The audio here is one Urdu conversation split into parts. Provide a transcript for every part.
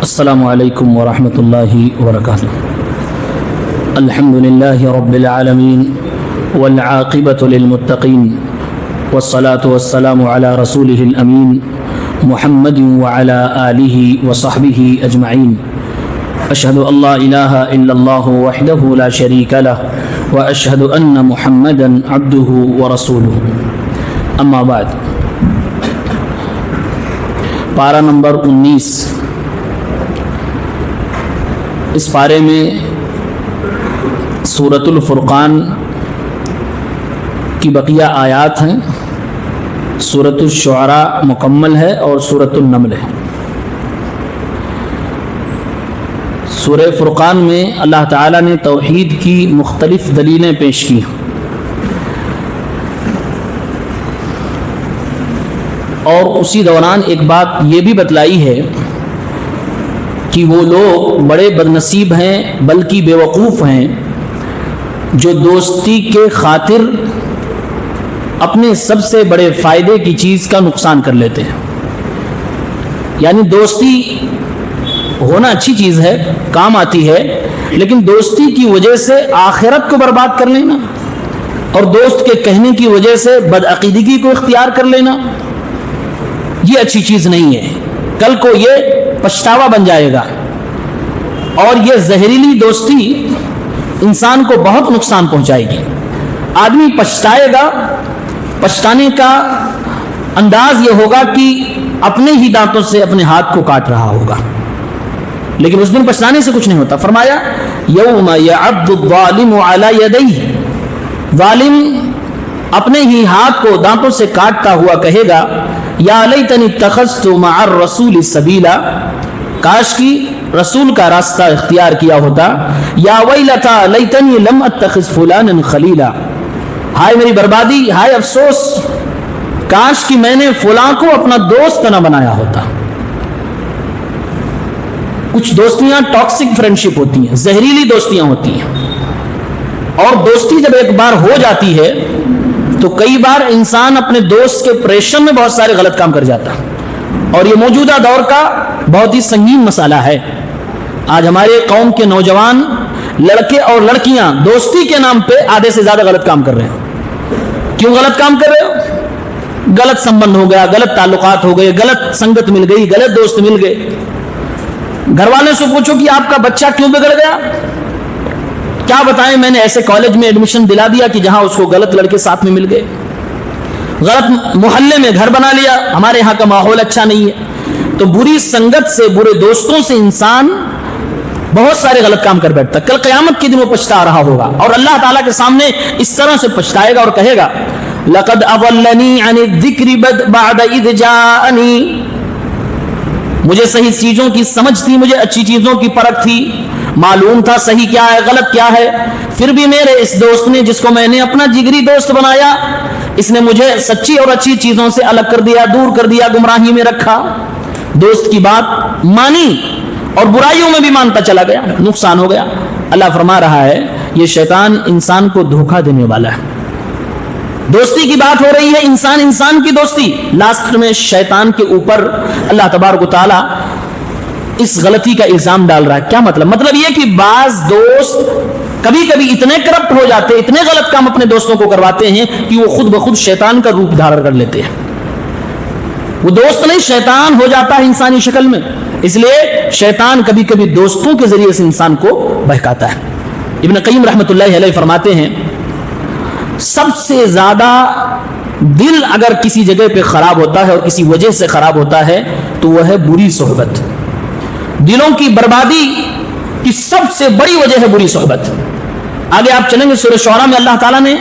السلام علیکم ورحمۃ اللہ وبرکاتہ. الحمد للہ رب العالمین والعاقبۃ للمتقین والصلاة والسلام علی رسولہ الامین محمد وعلی آلہ وصحبہ اجمعین. اشہد ان لا الہ الا اللہ وحدہ لا شریک لہ واشہد ان محمدا عبدہ ورسولہ. اما بعد. پارہ نمبر 19. اس پارے میں سورۃ الفرقان کی بقیہ آیات ہیں. سورۃ الشعراء مکمل ہے اور سورۃ النمل ہے. سورہ فرقان میں اللہ تعالیٰ نے توحید کی مختلف دلیلیں پیش کی اور اسی دوران ایک بات یہ بھی بتلائی ہے کہ وہ لوگ بڑے بدنصیب ہیں بلکہ بیوقوف ہیں جو دوستی کے خاطر اپنے سب سے بڑے فائدے کی چیز کا نقصان کر لیتے ہیں. یعنی دوستی ہونا اچھی چیز ہے، کام آتی ہے، لیکن دوستی کی وجہ سے آخرت کو برباد کر لینا اور دوست کے کہنے کی وجہ سے بدعقیدگی کو اختیار کر لینا یہ اچھی چیز نہیں ہے. کل کو یہ پچھتاوا بن جائے گا اور یہ زہریلی دوستی انسان کو بہت نقصان پہنچائے گی. آدمی پچھتائے گا، پچھتانے کا انداز یہ ہوگا کہ اپنے ہی دانتوں سے اپنے ہاتھ کو کاٹ رہا ہوگا، لیکن اس دن پچھتانے سے کچھ نہیں ہوتا. فرمایا یوم یعض الظالم علی یدیہ، ظالم اپنے ہی ہاتھ کو دانتوں سے کاٹتا ہوا کہے گا یا لیتنی اتخذت مع الرسول سبیلا، کاش کی رسول کا راستہ اختیار کیا ہوتا. یا ویلتا لیتنی لم اتخذ فلانا خلیلا، ہائے میری بربادی، ہائے افسوس، کاش کی میں نے فلاں کو اپنا دوست نہ بنایا ہوتا. کچھ دوستیاں ٹاکسک فرینڈشپ ہوتی ہیں، زہریلی دوستیاں ہوتی ہیں، اور دوستی جب ایک بار ہو جاتی ہے تو کئی بار انسان اپنے دوست کے پریشر میں بہت سارے غلط کام کر جاتا ہے، اور یہ موجودہ دور کا بہت ہی سنگین مسئلہ ہے. آج ہمارے قوم کے نوجوان لڑکے اور لڑکیاں دوستی کے نام پہ آدھے سے زیادہ غلط کام کر رہے ہیں. کیوں غلط کام کر رہے ہو؟ غلط سمبند ہو گیا، غلط تعلقات ہو گئے، غلط سنگت مل گئی، غلط دوست مل گئے. گھر والوں سے پوچھو کہ آپ کا بچہ کیوں بگڑ گیا، کیا بتائیں، میں نے ایسے کالج میں ایڈمیشن دلا دیا کہ جہاں اس کو غلط لڑکے ساتھ میں مل گئے، غلط محلے میں گھر بنا لیا، ہمارے یہاں کا ماحول اچھا نہیں ہے. تو بری سنگت سے، برے دوستوں سے انسان بہت سارے غلط کام کر بیٹھتا. کل قیامت کے دن وہ پچھتا رہا ہوگا اور اللہ تعالیٰ کے سامنے اس طرح سے پچھتائے گا اور کہے گا لقد اضلنی عن الذکر بعد اذ جاءنی، مجھے صحیح چیزوں کی سمجھ تھی، مجھے اچھی چیزوں کی پرکھ تھی، معلوم تھا صحیح کیا ہے غلط کیا ہے، پھر بھی میرے اس دوست نے، جس کو میں نے اپنا جگری دوست بنایا، اس نے مجھے سچی اور اچھی چیزوں سے الگ کر دیا، دور کر دیا، گمراہی میں رکھا. دوست کی بات مانی اور برائیوں میں بھی مانتا چلا گیا، نقصان ہو گیا. اللہ فرما رہا ہے یہ شیطان انسان کو دھوکہ دینے والا ہے. دوستی کی بات ہو رہی ہے، انسان کی دوستی، لاسٹ میں شیطان کے اوپر اللہ تبارک و تعالی اس غلطی کا الزام ڈال رہا ہے. کیا مطلب یہ کہ بعض دوست کبھی کبھی اتنے کرپٹ ہو جاتے، اتنے غلط کام اپنے دوستوں کو کرواتے ہیں کہ وہ خود بخود شیطان کا روپ دھارن کر لیتے ہیں. وہ دوست نہیں، شیطان ہو جاتا ہے انسانی شکل میں. اس لیے شیطان کبھی کبھی دوستوں کے ذریعے سے انسان کو بہکاتا ہے. ابن قیم رحمۃ اللہ علیہ فرماتے ہیں سب سے زیادہ دل اگر کسی جگہ پہ خراب ہوتا ہے اور کسی وجہ سے خراب ہوتا ہے تو وہ ہے بری صحبت. دلوں کی بربادی کی سب سے بڑی وجہ ہے بری صحبت. آگے آپ چلیں گے سورہ شعراء میں اللہ تعالیٰ نے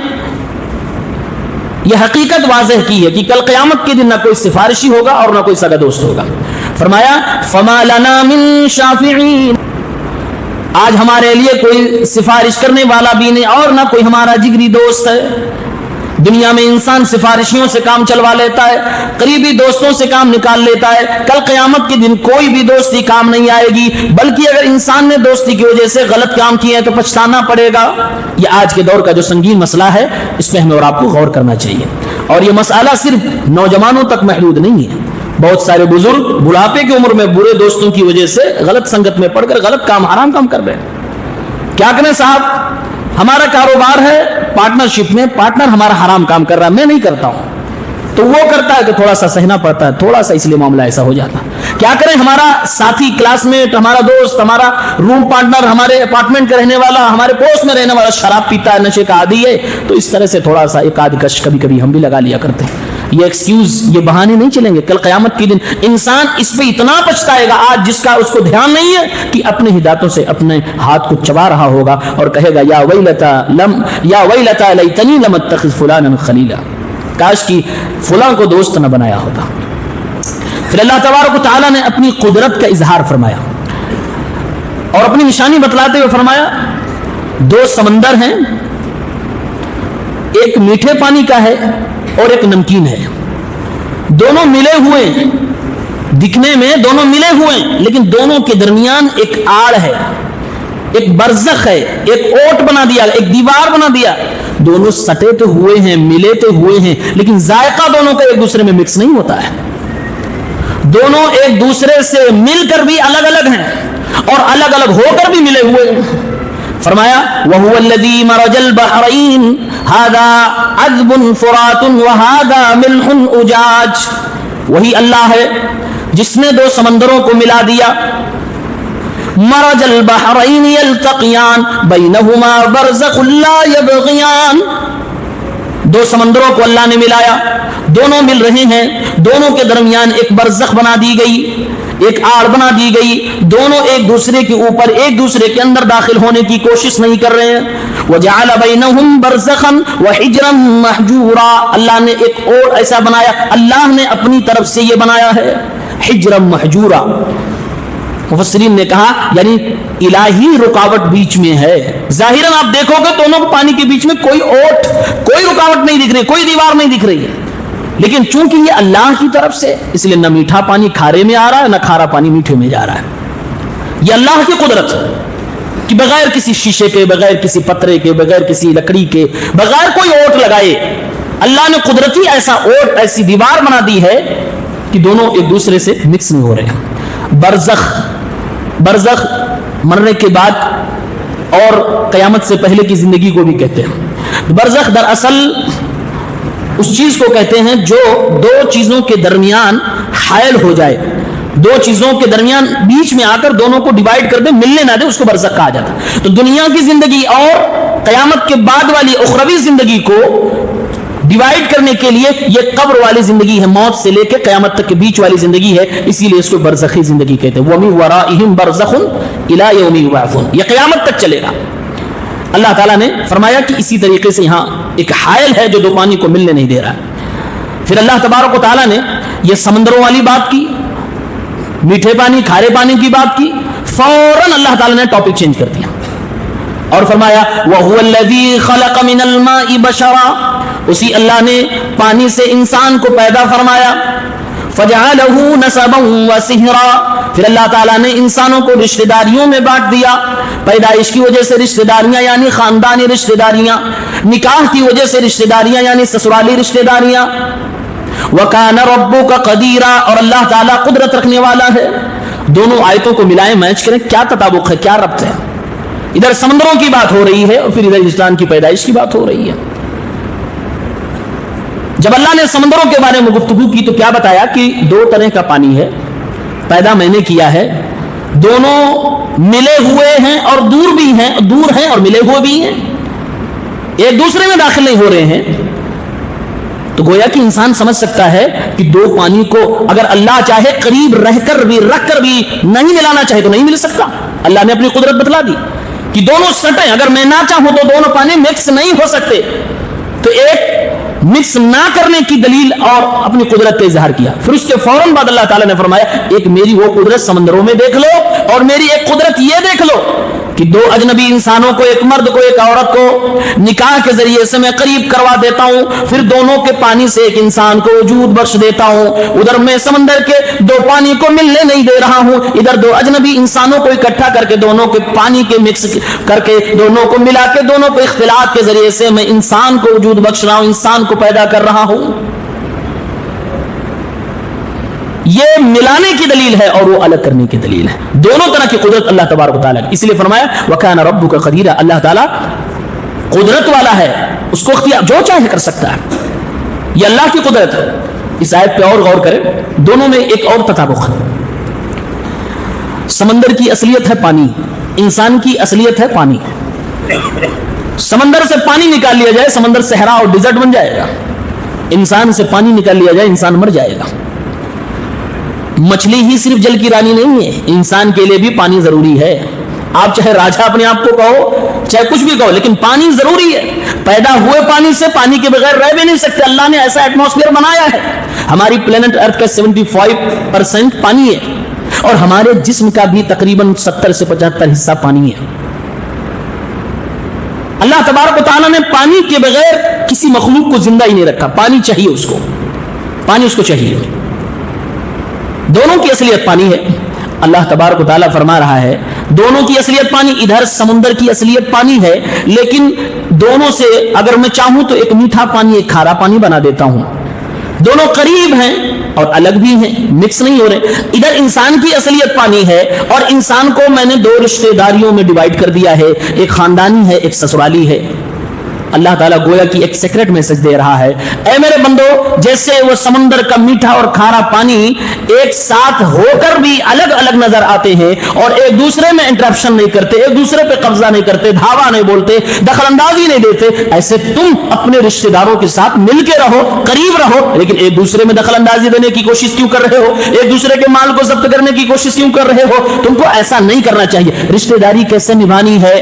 یہ حقیقت واضح کی ہے کہ کل قیامت کے دن نہ کوئی سفارشی ہوگا اور نہ کوئی سگا دوست ہوگا. فرمایا فما لنا من شافعین، آج ہمارے لیے کوئی سفارش کرنے والا بھی نہیں اور نہ کوئی ہمارا جگری دوست ہے. دنیا میں انسان سفارشیوں سے کام چلوا لیتا ہے، قریبی دوستوں سے کام نکال لیتا ہے. کل قیامت کے دن کوئی بھی دوستی کام نہیں آئے گی، بلکہ اگر انسان نے دوستی کی وجہ سے غلط کام کیے ہیں تو پچھتانا پڑے گا. یہ آج کے دور کا جو سنگین مسئلہ ہے، اس پہ ہمیں اور آپ کو غور کرنا چاہیے. اور یہ مسئلہ صرف نوجوانوں تک محدود نہیں ہے، بہت سارے بزرگ بڑھاپے کی عمر میں برے دوستوں کی وجہ سے غلط سنگت میں پڑھ کر غلط کام، حرام کام کر رہے ہیں. کیا کریں صاحب، ہمارا کاروبار ہے پارٹنرشپ میں، پارٹنر ہمارا حرام کام کر رہا ہے، میں نہیں کرتا ہوں، تو وہ کرتا ہے کہ تھوڑا سا سہنا پڑتا ہے، تھوڑا سا اس لیے معاملہ ایسا ہو جاتا. کیا کریں، ہمارا ساتھی، کلاس میٹ، ہمارا دوست، ہمارا روم پارٹنر، ہمارے اپارٹمنٹ کا رہنے والا، ہمارے پڑوس میں رہنے والا شراب پیتا ہے، نشے کا عادی ہے، تو اس طرح سے تھوڑا سا ایک آدھ کش کبھی کبھی ہم بھی لگا لیا کرتے ہیں. یہ ایکسکیوز، یہ بہانے نہیں چلیں گے. کل قیامت کے دن انسان اس پہ اتنا پچھتائے گا آج جس کا اس کو دھیان نہیں ہے کہ اپنے ہی دانتوں سے اپنے ہاتھ کو چبا رہا ہوگا اور کہے گا یا ویلتا لیتنی لم اتخذ فلانا خلیلا، کاش کی فلاں کو دوست نہ بنایا ہوتا. پھر اللہ تبارک و تعالیٰ نے اپنی قدرت کا اظہار فرمایا اور اپنی نشانی بتلاتے ہوئے فرمایا دو سمندر ہیں، ایک میٹھے پانی کا ہے اور ایک نمکین ہے، دونوں ملے ہوئے ہیں، دکھنے میں دونوں ملے ہوئے ہیں، لیکن دونوں کے درمیان ایک آڑ ہے، ایک برزخ ہے، ایک اوٹ بنا دیا، ایک دیوار بنا دیا. دونوں سٹے تو ہوئے ہیں، ملے تو ہوئے ہیں، لیکن ذائقہ دونوں کا ایک دوسرے میں مکس نہیں ہوتا ہے. دونوں ایک دوسرے سے مل کر بھی الگ الگ ہیں اور الگ الگ ہو کر بھی ملے ہوئے ہیں. فرمایا وَهُوَ الَّذِي مَرَجَ الْبَحْرَيْنِ هَذَا عَذْبٌ فُرَاتٌ وَهَذَا مِلْحٌ أُجَاجٌ، وہی اللہ ہے جس نے دو سمندروں کو ملا دیا. مرج البحرین یلتقیان بینہما برزخ لا یبغیان، دو سمندروں کو اللہ نے ملایا، دونوں مل رہے ہیں، دونوں کے درمیان ایک برزخ بنا دی گئی، ایک آڑ بنا دی گئی، دونوں ایک دوسرے کے اوپر ایک دوسرے کے اندر داخل ہونے کی کوشش نہیں کر رہے ہیں. وجعل بینہم برزخا وحجرا محجورا، اللہ نے ایک اور ایسا بنایا، اللہ نے اپنی طرف سے یہ بنایا ہے حجرا محجورا. مفسرین نے کہا یعنی الہی رکاوٹ بیچ میں ہے. ظاہراً آپ دیکھو گے دونوں پانی کے بیچ میں کوئی اوٹ، کوئی رکاوٹ نہیں دکھ رہی، کوئی دیوار نہیں دکھ رہی ہے، لیکن چونکہ یہ اللہ کی طرف سے اس لیے نہ میٹھا پانی کھارے میں آ رہا ہے نہ کھارا پانی میٹھے میں جا رہا ہے. یہ اللہ کی قدرت ہے کہ بغیر کسی شیشے کے، بغیر کسی پترے کے، بغیر کسی لکڑی کے، بغیر کوئی اوٹ لگائے اللہ نے قدرتی ایسا اوٹ، ایسی دیوار بنا دی ہے کہ دونوں ایک دوسرے سے مکس نہیں ہو رہے ہیں. برزخ مرنے کے بعد اور قیامت سے پہلے کی زندگی کو بھی کہتے ہیں. برزخ دراصل اس چیز کو کہتے ہیں جو دو چیزوں کے درمیان حائل ہو جائے، دو چیزوں کے درمیان بیچ میں آ کر دونوں کو ڈیوائیڈ کر دے، ملنے نہ دے، اس کو برزخ کہا جاتا ہے. تو دنیا کی زندگی اور قیامت کے بعد والی اخروی زندگی کو ڈیوائیڈ کرنے کے لیے یہ قبر والی زندگی ہے، موت سے لے کے قیامت تک کے بیچ والی زندگی ہے، اسی لیے اس کو برزخی زندگی کہتے ہیں. وَمِن وَرَائِهِمْ بَرْزَخٌ إِلَىٰ يَوْمِ يُبْعَثُونَ، یہ قیامت تک چلے گا. اللہ تعالیٰ نے فرمایا کہ اسی طریقے سے یہاں ایک حائل ہے جو دو پانی کو ملنے نہیں دے رہا ہے. پھر اللہ تبارک و تعالیٰ نے یہ سمندروں والی بات کی، میٹھے پانی کھارے پانی کی بات کی، فوراً اللہ تعالیٰ نے ٹاپک چینج کر دیا اور فرمایا وَهُوَ الَّذِي خَلَقَ مِنَ الْمَاءِ بَشَرًا، اسی اللہ نے پانی سے انسان کو پیدا فرمایا. فَجَعَلَهُ نَسَبًا وَسِحْرًا، پھر اللہ تعالیٰ نے انسانوں کو رشتہ داریوں میں بانٹ دیا. پیدائش کی وجہ سے رشتہ داریاں یعنی خاندانی رشتہ داریاں، نکاح کی وجہ سے رشتہ داریاں یعنی سسرالی رشتہ داریاں. وَكَانَ رَبُّكَ قَدِيرًا، اور اللہ تعالیٰ قدرت رکھنے والا ہے. دونوں آیتوں کو ملائیں، میچ کریں، کیا تطابق ہے، کیا ربط ہے. ادھر سمندروں کی بات ہو رہی ہے اور پھر ادھر انسان کی پیدائش کی بات ہو رہی ہے. جب اللہ نے سمندروں کے بارے میں گفتگو کی تو کیا بتایا کہ دو طرح کا پانی ہے، پیدا میں نے کیا ہے، دونوں ملے ہوئے ہیں اور دور بھی ہیں، دور ہیں اور ملے ہوئے بھی ہیں، ایک دوسرے میں داخل نہیں ہو رہے ہیں. تو گویا کہ انسان سمجھ سکتا ہے کہ دو پانی کو اگر اللہ چاہے قریب رہ کر بھی رکھ کر بھی نہیں ملانا چاہے تو نہیں مل سکتا. اللہ نے اپنی قدرت بتلا دی کہ دونوں سٹیں، اگر میں نہ چاہوں تو دونوں پانی مکس نہیں ہو سکتے. تو ایک مکس نہ کرنے کی دلیل اور اپنی قدرت کا اظہار کیا. پھر اس کے فوراً بعد اللہ تعالیٰ نے فرمایا ایک میری وہ قدرت سمندروں میں دیکھ لو اور میری ایک قدرت یہ دیکھ لو کہ دو اجنبی انسانوں کو، ایک مرد کو ایک عورت کو نکاح کے ذریعے سے میں قریب کروا دیتا ہوں، پھر دونوں کے پانی سے ایک انسان کو وجود بخش دیتا ہوں. ادھر میں سمندر کے دو پانی کو ملنے نہیں دے رہا ہوں، ادھر دو اجنبی انسانوں کو اکٹھا کر کے دونوں کے پانی کے مکس کر کے دونوں کو ملا کے دونوں کو اختلاط کے ذریعے سے میں انسان کو وجود بخش رہا ہوں، انسان کو پیدا کر رہا ہوں. یہ ملانے کی دلیل ہے اور وہ الگ کرنے کی دلیل ہے. دونوں طرح کی قدرت اللہ تبارک و تعالیٰ کی. اس لیے فرمایا وَكَانَ رَبُّكَ قَدِيرًا, اللہ تعالیٰ قدرت والا ہے, اس کو اختیار جو چاہے کر سکتا ہے. یہ اللہ کی قدرت ہے. اس آیت پہ اور غور کریں, دونوں میں ایک اور تطابق ہے. سمندر کی اصلیت ہے پانی, انسان کی اصلیت ہے پانی. سمندر سے پانی نکال لیا جائے, سمندر صحرا اور ڈیزرٹ بن جائے گا. انسان سے پانی نکال لیا جائے, انسان مر جائے گا. مچھلی ہی صرف جل کی رانی نہیں ہے, انسان کے لیے بھی پانی ضروری ہے. آپ چاہے راجا اپنے آپ کو کہو, چاہے کچھ بھی کہو, لیکن پانی ضروری ہے. پیدا ہوئے پانی سے, پانی کے بغیر رہ بھی نہیں سکتے. اللہ نے ایسا ایٹماسفیئر بنایا ہے. ہماری پلینٹ ارتھ کا 75% پانی ہے, اور ہمارے جسم کا بھی تقریباً 70 سے 75 حصہ پانی ہے. اللہ تبارک و تعالیٰ نے پانی کے بغیر کسی مخلوق کو زندہ ہی نہیں رکھا. پانی چاہیے اس کو, پانی اس کو چاہیے. دونوں کی اصلیت پانی ہے. اللہ تبارک و تعالیٰ فرما رہا ہے دونوں کی اصلیت پانی. ادھر سمندر کی اصلیت پانی ہے, لیکن دونوں سے اگر میں چاہوں تو ایک میٹھا پانی ایک کھارا پانی بنا دیتا ہوں. دونوں قریب ہیں اور الگ بھی ہیں, مکس نہیں ہو رہے. ادھر انسان کی اصلیت پانی ہے, اور انسان کو میں نے 2 رشتہ داریوں میں ڈیوائیڈ کر دیا ہے, ایک خاندانی ہے, ایک سسرالی ہے. اللہ تعالیٰ گویا کی ایک سیکرٹ میسج دے رہا ہے, اے میرے بندو, جیسے وہ سمندر کا میٹھا اور کھارا پانی ایک ساتھ ہو کر بھی الگ الگ نظر آتے ہیں اور ایک دوسرے میں انٹرپشن نہیں کرتے, ایک دوسرے پہ قبضہ نہیں کرتے, دھاوا نہیں بولتے, دخل اندازی نہیں دیتے, ایسے تم اپنے رشتہ داروں کے ساتھ مل کے رہو, قریب رہو, لیکن ایک دوسرے میں دخل اندازی دینے کی کوشش کیوں کر رہے ہو؟ ایک دوسرے کے مال کو ضبط کرنے کی کوشش کیوں کر رہے ہو؟ تم کو ایسا نہیں کرنا چاہیے. رشتہ داری کیسے نبھانی ہے؟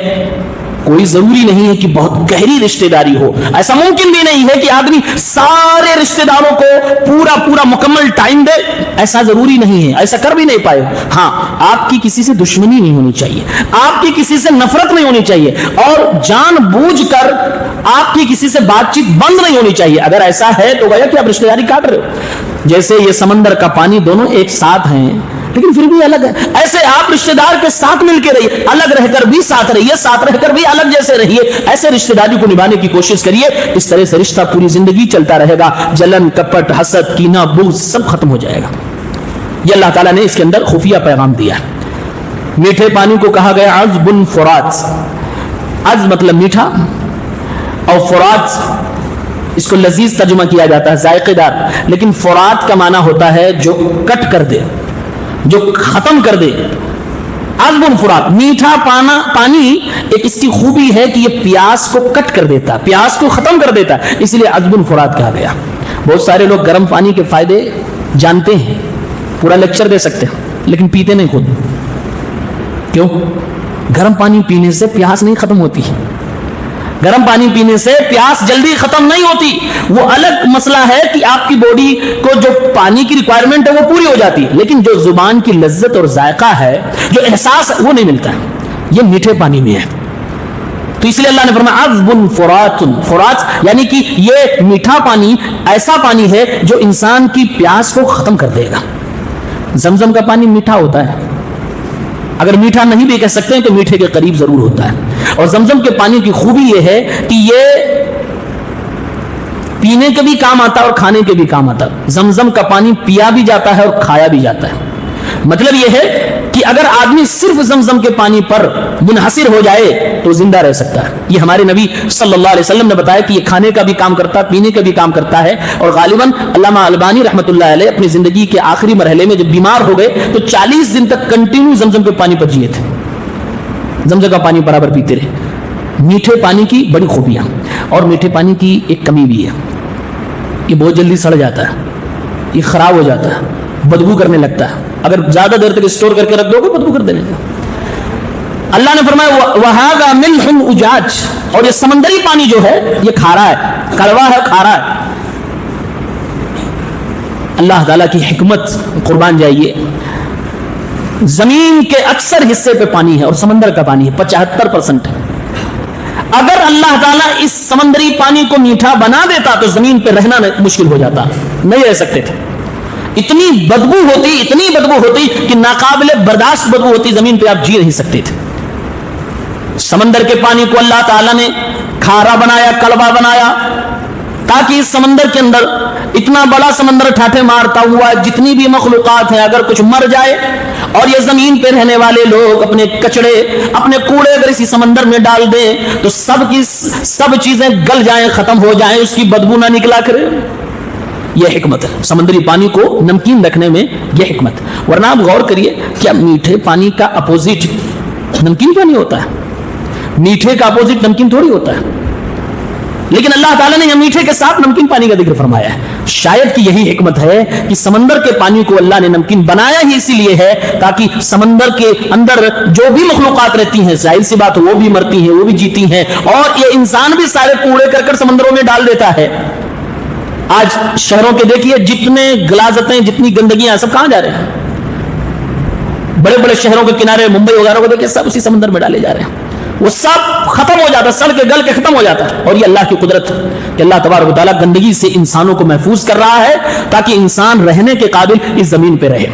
کوئی ضروری نہیں ہے کہ بہت گہری رشتہ داری ہو. ایسا ممکن بھی نہیں ہے کہ آدمی سارے رشتہ داروں کو پورا مکمل ٹائم دے. ایسا ضروری نہیں ہے, ایسا کر بھی نہیں پائے. ہاں, آپ کی کسی سے دشمنی نہیں ہونی چاہیے, آپ کی کسی سے نفرت نہیں ہونی چاہیے, اور جان بوجھ کر آپ کی کسی سے بات چیت بند نہیں ہونی چاہیے. اگر ایسا ہے تو گویا کہ آپ رشتہ داری کاٹ رہے ہو. جیسے یہ سمندر کا پانی, دونوں ایک ساتھ ہیں لیکن پھر بھی الگ ہے. ایسے آپ رشتہ دار کے ساتھ مل کے رہیے, الگ رہ کر بھی ساتھ رہیے, ساتھ رہ کر بھی الگ جیسے رہیے. ایسے رشتہ داری کو نبھانے کی کوشش کریے. اس طرح سے رشتہ پوری زندگی چلتا رہے گا. جلن, کپٹ, حسد, کینہ, بغض سب ختم ہو جائے گا. یہ اللہ تعالیٰ نے اس کے اندر خفیہ پیغام دیا. میٹھے پانی کو کہا گیا عذب فرات. عذب مطلب میٹھا, اور فرات اس کو لذیذ ترجمہ کیا جاتا ہے, ذائقے دار. لیکن فرات کا معنی ہوتا ہے جو کٹ کر دے, جو ختم کر دے. عذب فرات, میٹھا پانی ایک اس کی خوبی ہے کہ یہ پیاس کو کٹ کر دیتا, پیاس کو ختم کر دیتا, اس لیے عذب فرات کہا گیا. بہت سارے لوگ گرم پانی کے فائدے جانتے ہیں, پورا لیکچر دے سکتے ہیں, لیکن پیتے نہیں خود. کیوں؟ گرم پانی پینے سے پیاس نہیں ختم ہوتی. گرم پانی پینے سے پیاس جلدی ختم نہیں ہوتی. وہ الگ مسئلہ ہے کہ آپ کی باڈی کو جو پانی کی ریکوائرمنٹ ہے وہ پوری ہو جاتی ہے, لیکن جو زبان کی لذت اور ذائقہ ہے, جو احساس ہے, وہ نہیں ملتا ہے. یہ میٹھے پانی میں ہے. تو اس لیے اللہ نے فرمایا عذب فرات. فرات یعنی کہ یہ میٹھا پانی ایسا پانی ہے جو انسان کی پیاس کو ختم کر دے گا. زمزم کا پانی میٹھا ہوتا ہے, اگر میٹھا نہیں بھی کہہ سکتے ہیں تو میٹھے کے قریب ضرور ہوتا ہے. اور زمزم کے پانی کی خوبی یہ ہے کہ یہ پینے کے بھی کام آتا ہے اور کھانے کے بھی کام آتا ہے. زمزم کا پانی پیا بھی جاتا ہے اور کھایا بھی جاتا ہے. مطلب یہ ہے کہ اگر آدمی صرف زمزم کے پانی پر منحصر ہو جائے تو زندہ رہ سکتا ہے. یہ ہمارے نبی صلی اللہ علیہ وسلم نے بتایا کہ یہ کھانے کا بھی کام کرتا ہے, پینے کا بھی کام کرتا ہے. اور غالباً علامہ البانی رحمۃ اللہ علیہ اپنی زندگی کے آخری مرحلے میں جب بیمار ہو گئے تو 40 دن تک کنٹینیو زمزم کے پانی پر جیے تھے. زمزم کا پانی برابر پیتے رہے. میٹھے پانی کی بڑی خوبیاں, اور میٹھے پانی کی ایک کمی بھی ہے, یہ بہت جلدی سڑ جاتا ہے, یہ خراب ہو جاتا ہے, بدبو کرنے لگتا ہے. اگر زیادہ دیر تک اسٹور کر کے رکھ دو گے بدبو کر دینے کا. اللہ نے فرمایا وَهَذَا مِلْحٌ أُجَاجٌ, اور یہ سمندری پانی جو ہے یہ کھارا ہے, کڑوا ہے, کھارا ہے. اللہ تعالیٰ کی حکمت قربان جائیے. زمین کے اکثر حصے پہ پانی ہے اور سمندر کا پانی ہے 75%. اگر اللہ تعالیٰ اس سمندری پانی کو میٹھا بنا دیتا تو زمین پہ رہنا مشکل ہو جاتا, نہیں رہ سکتے تھے. اتنی بدبو ہوتی کہ ناقابل برداشت بدبو ہوتی, زمین پہ آپ جی نہیں سکتے تھے. سمندر کے پانی کو اللہ تعالیٰ نے کھارا بنایا, کڑوا بنایا, تاکہ اس سمندر کے اندر اتنا بڑا سمندر ٹھاٹھے مارتا ہوا جتنی بھی مخلوقات ہیں اگر کچھ مر جائے اور یہ زمین پہ رہنے والے لوگ اپنے کچڑے اپنے کوڑے اگر اسی سمندر میں ڈال دیں تو سب کی سب چیزیں گل جائیں, ختم ہو جائیں, اس کی بدبو نہ نکلا کرے. یہ حکمت ہے سمندری پانی کو نمکین رکھنے میں, یہ حکمت. ورنہ آپ غور کریے, کیا میٹھے پانی کا اپوزٹ نمکین پانی ہوتا ہے؟ میٹھے کا اپوزٹ نمکین تھوڑی ہوتا ہے. لیکن اللہ تعالیٰ نے یہ میٹھے کے ساتھ نمکین پانی کا ذکر فرمایا ہے. شاید کہ یہی حکمت ہے کہ سمندر کے پانی کو اللہ نے نمکین بنایا ہی اسی لیے ہے تاکہ سمندر کے اندر جو بھی مخلوقات رہتی ہیں, ظاہر سی بات وہ بھی مرتی ہیں, وہ بھی جیتی ہیں, اور یہ انسان بھی سارے کوڑے کر سمندروں میں ڈال دیتا ہے. آج شہروں کے دیکھیے جتنے غلاظتیں, جتنی گندگیاں, سب کہاں جا رہے ہیں؟ بڑے بڑے شہروں کے کنارے, ممبئی وغیرہ کو دیکھیے, سب اسی سمندر میں ڈالے جا رہے ہیں. وہ سب ختم ہو جاتا, سڑ کے گل کے ختم ہو جاتا ہے. اور یہ اللہ کی قدرت کہ اللہ تبارک و تعالیٰ گندگی سے انسانوں کو محفوظ کر رہا ہے تاکہ انسان رہنے کے قابل اس زمین پہ رہے.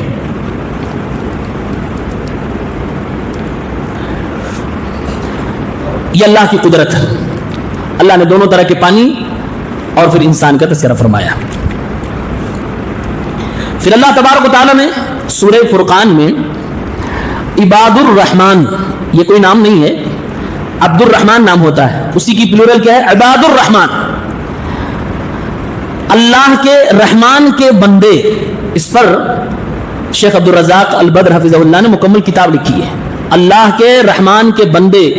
یہ اللہ کی قدرت ہے. اللہ نے دونوں طرح کے پانی اور پھر انسان کا تذکرہ فرمایا. پھر اللہ تبارک و تعالیٰ نے سورہ فرقان میں عباد الرحمن, یہ کوئی نام نہیں ہے, عبد الرحمن نام ہوتا ہے, اسی کی پلورل کیا ہے؟ عباد الرحمن. اللہ کے رحمان کے بندے, اس پر شیخ عبد الرزاق البدر حفظہ اللہ نے مکمل کتاب لکھی ہے. اللہ کے رحمان کے بندے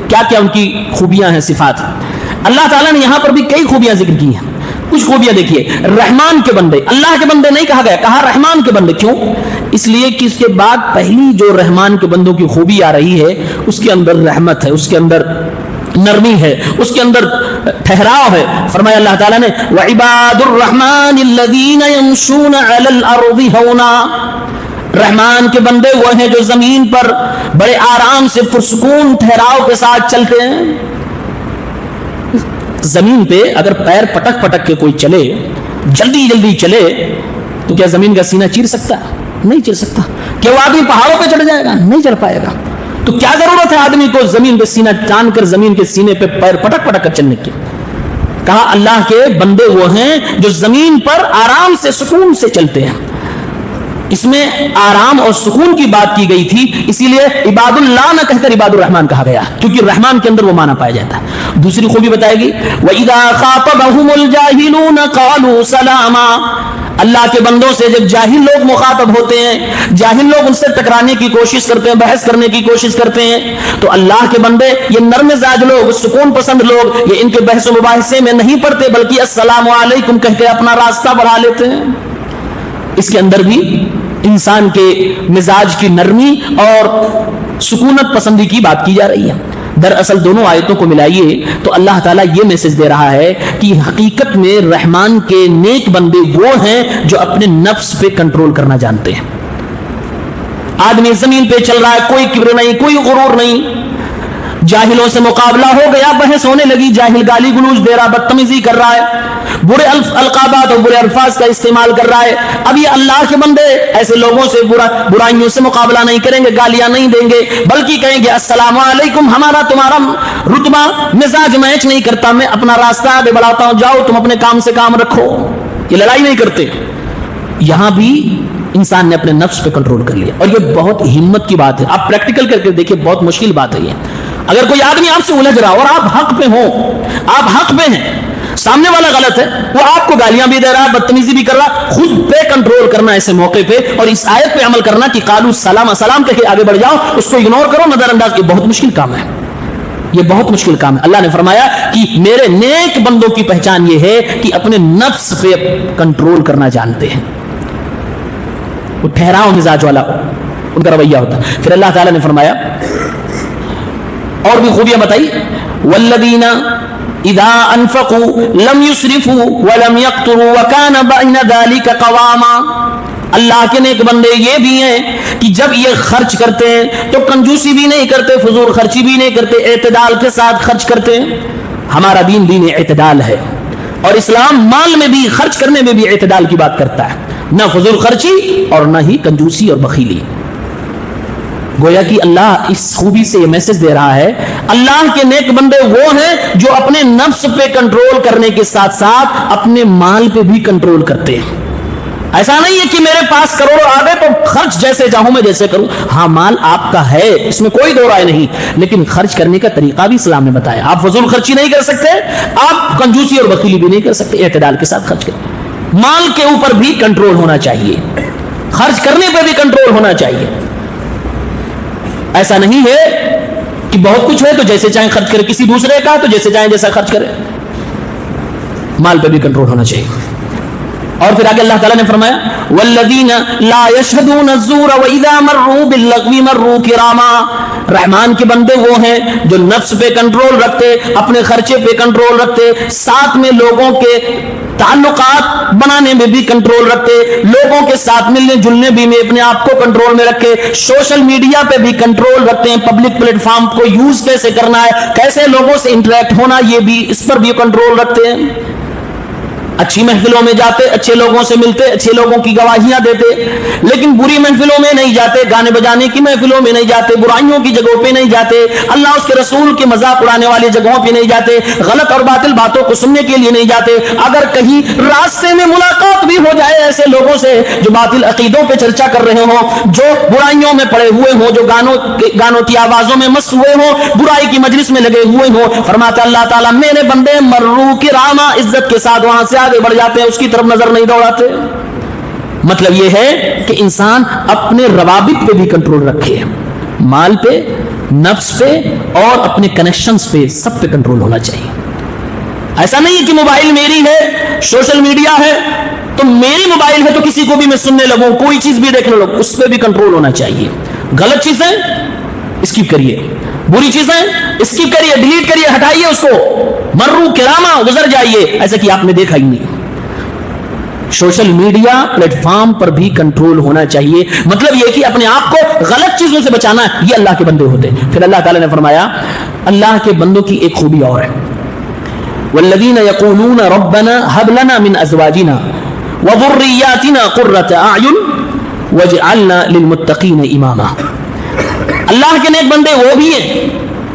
کیا کیا ان کی خوبیاں ہیں, صفات. اللہ تعالیٰ نے یہاں پر بھی کئی خوبیاں ذکر کی ہیں. کچھ خوبیاں دیکھیے. رحمان کے بندے, اللہ کے بندے نہیں کہا گیا, کہا رحمان کے بندے. کیوں؟ اس لیے کہ اس کے بعد پہلی جو رحمان کے بندوں کی خوبی آ رہی ہے اس کے اندر رحمت ہے, اس کے اندر نرمی ہے, اس کے اندر ٹھہراؤ ہے. فرمایا اللہ تعالیٰ نے وَعِبَادُ الرَّحْمَنِ الَّذِينَ يَمْشُونَ عَلَى الْأَرْضِ هَوْنًا. رحمان کے بندے وہ ہیں جو زمین پر بڑے آرام سے پرسکون ٹھہراؤ کے ساتھ چلتے ہیں. زمین پہ اگر پیر پٹک پٹک کے کوئی چلے, جلدی جلدی چلے, تو کیا زمین کا سینہ چیر سکتا ہے؟ نہیں چیر سکتا. کیا وہ آدمی پہاڑوں پہ چڑھ جائے گا؟ نہیں چڑھ پائے گا. تو کیا ضرورت ہے آدمی کو زمین پہ سینہ تان کر زمین کے سینے پہ پیر پٹک پٹک کر چلنے کی؟ کہا اللہ کے بندے وہ ہیں جو زمین پر آرام سے سکون سے چلتے ہیں. اس میں آرام اور سکون کی بات کی گئی تھی, اسی لیے عباد اللہ نہ کہہ کر عباد الرحمان کہا گیا, کیونکہ رحمان کے اندر وہ معنی پایا جاتا ہے. دوسری خوبی بتائے گی وَإِذَا خَاطَبَهُمُ الْجَاهِلُونَ قَالُوا سَلَامًا. اللہ کے بندوں سے جب جاہل لوگ مخاطب ہوتے ہیں, جاہل لوگ ان سے ٹکرانے کی کوشش کرتے ہیں, بحث کرنے کی کوشش کرتے ہیں, تو اللہ کے بندے یہ نرم مزاج لوگ, سکون پسند لوگ, یہ ان کے بحث و مباحثے میں نہیں پڑتے بلکہ السلام علیکم کہہ کے اپنا راستہ بڑھا لیتے ہیں. اس کے اندر بھی انسان کے مزاج کی نرمی اور سکونت پسندی کی بات کی جا رہی ہے. دراصل دونوں آیتوں کو ملائیے تو اللہ تعالیٰ یہ میسج دے رہا ہے کہ حقیقت میں رحمان کے نیک بندے وہ ہیں جو اپنے نفس پہ کنٹرول کرنا جانتے ہیں. آدمی زمین پہ چل رہا ہے, کوئی کبر نہیں, کوئی غرور نہیں, جاہلوں سے مقابلہ ہو گیا, بحث ہونے لگی, جاہل گالی گلوچ دے رہا, بدتمیزی کر رہا ہے, برے القابات اور برے الفاظ کا استعمال کر رہا ہے. اب یہ اللہ کے بندے ایسے لوگوں سے برائیوں سے مقابلہ نہیں کریں گے, گالیاں نہیں دیں گے, بلکہ کہیں گے السلام علیکم, ہمارا تمہارا رتبہ مزاج میچ نہیں کرتا, میں اپنا راستہ آگے بڑھاتا ہوں, جاؤ تم اپنے کام سے کام رکھو. یہ لڑائی نہیں کرتے. یہاں بھی انسان نے اپنے نفس پہ کنٹرول کر لیا, اور یہ بہت ہمت کی بات ہے. آپ پریکٹیکل کر کے دیکھیں, بہت مشکل بات ہے یہ. اگر کوئی آدمی آپ سے الجھ رہا اور آپ حق پہ ہوں, آپ حق پہ ہیں, سامنے والا غلط ہے, وہ آپ کو گالیاں بھی دے رہا ہے, بدتمیزی بھی کر رہا, خود پہ کنٹرول کرنا ایسے موقع پہ, اور اس آیت پہ عمل کرنا کہ قالوا سلام سلام کہہ کے آگے بڑھ جاؤ, اس کو اگنور کرو, نظر انداز. یہ بہت مشکل کام ہے, یہ بہت مشکل کام ہے. اللہ نے فرمایا کہ میرے نیک بندوں کی پہچان یہ ہے کہ اپنے نفس پہ کنٹرول کرنا جانتے ہیں, وہ ٹھہراؤ مزاج والا ان کا رویہ ہوتا. پھر اللہ تعالیٰ نے فرمایا اور بھی خوبیاں بتائی, والذین اذا انفقوا لم يسرفوا ولم يقتروا وكان بين ذلك قواما. اللہ کے نیک بندے یہ بھی ہیں کہ جب یہ خرچ کرتے ہیں تو کنجوسی بھی نہیں کرتے, فضول خرچی بھی نہیں کرتے, اعتدال کے ساتھ خرچ کرتے ہیں. ہمارا دین دین اعتدال ہے, اور اسلام مال میں بھی, خرچ کرنے میں بھی اعتدال کی بات کرتا ہے, نہ فضول خرچی اور نہ ہی کنجوسی اور بخیلی. گویا کہ اللہ اس خوبی سے یہ میسج دے رہا ہے اللہ کے نیک بندے وہ ہیں جو اپنے نفس پہ کنٹرول کرنے کے ساتھ ساتھ اپنے مال پہ بھی کنٹرول کرتے ہیں. ایسا نہیں ہے کہ میرے پاس کروڑوں آ گئے تو خرچ جیسے چاہوں میں جیسے کروں. ہاں مال آپ کا ہے, اس میں کوئی دو رائے نہیں, لیکن خرچ کرنے کا طریقہ بھی اسلام نے بتایا. آپ فضول خرچی نہیں کر سکتے, آپ کنجوسی اور بخیلی بھی نہیں کر سکتے, اعتدال کے ساتھ خرچ کریں. مال کے اوپر بھی کنٹرول ہونا چاہیے, خرچ کرنے پہ بھی کنٹرول ہونا چاہیے. ایسا نہیں ہے کہ بہت کچھ ہے تو جیسے چاہیں خرچ کرے, کسی دوسرے کا تو جیسے چاہیں جیسا خرچ کرے. مال پہ بھی کنٹرول ہونا چاہیے. اور پھر آگے اللہ تعالیٰ نے فرمایا والذین لا یشہدون الزور واذا مروا باللغو مروا کراما. رحمان کے بندے وہ ہیں جو نفس پہ کنٹرول رکھتے, اپنے خرچے پہ کنٹرول رکھتے, ساتھ میں لوگوں کے تعلقات بنانے میں بھی کنٹرول رکھتے, لوگوں کے ساتھ ملنے جلنے بھی میں اپنے آپ کو کنٹرول میں رکھے, سوشل میڈیا پہ بھی کنٹرول رکھتے ہیں, پبلک پلیٹ فارم کو یوز کیسے کرنا ہے, کیسے لوگوں سے انٹریکٹ ہونا, یہ بھی اس پر بھی کنٹرول رکھتے ہیں. اچھی محفلوں میں جاتے, اچھے لوگوں سے ملتے, اچھے لوگوں کی گواہیاں دیتے, لیکن بری محفلوں میں نہیں جاتے, گانے بجانے کی محفلوں میں نہیں جاتے, برائیوں کی جگہوں پہ نہیں جاتے, اللہ اس کے رسول کے مذاق اڑانے والی جگہوں پہ نہیں جاتے, غلط اور باطل باتوں کو سننے کے لیے نہیں جاتے. اگر کہیں راستے میں ملاقات بھی ہو جائے ایسے لوگوں سے جو باطل عقیدوں پہ چرچا کر رہے ہوں, جو برائیوں میں پڑے ہوئے ہوں, جو گانوں کی آوازوں میں مست ہوئے ہوں, برائی کی مجلس میں لگے ہوئے ہوں, فرماتا اللہ تعالیٰ میرے بندے مرو کراما, عزت کے ساتھ وہاں سے آگے بڑھ جاتے ہیں, اس کی طرف نظر نہیں دوڑاتے. مطلب یہ ہے کہ انسان اپنے روابط پہ بھی کنٹرول رکھے, مال پہ, نفس پہ اور اپنے کنیکشنز پہ, سب پہ کنٹرول ہونا چاہیے. ایسا نہیں ہے کہ موبائل میری ہے, سوشل میڈیا ہے تو میری موبائل ہے تو کسی کو بھی میں سننے لگوں, کوئی چیز بھی دیکھنے لگوں, اس پہ بھی کنٹرول ہونا چاہیے. غلط چیزیں اسکپ کریے, بری چیزیں اسکپ کریے, ڈیلیٹ کریے, ہٹائیے اس کو, مرو کراما, گزر جائیے, ایسا کہ آپ نے دیکھا ہی نہیں. سوشل میڈیا پلیٹ فارم پر بھی کنٹرول ہونا چاہیے. مطلب یہ کہ اپنے آپ کو غلط چیزوں سے بچانا ہے, یہ اللہ کے بندے ہوتے ہیں. پھر اللہ تعالیٰ نے فرمایا اللہ کے بندوں کی ایک خوبی اور ہے, والذین یقولون ربنا هب لنا من ازواجنا وذریاتنا قرۃ اعین واجعلنا للمتقین اماما. اللہ کے نیک بندے وہ بھی ہیں,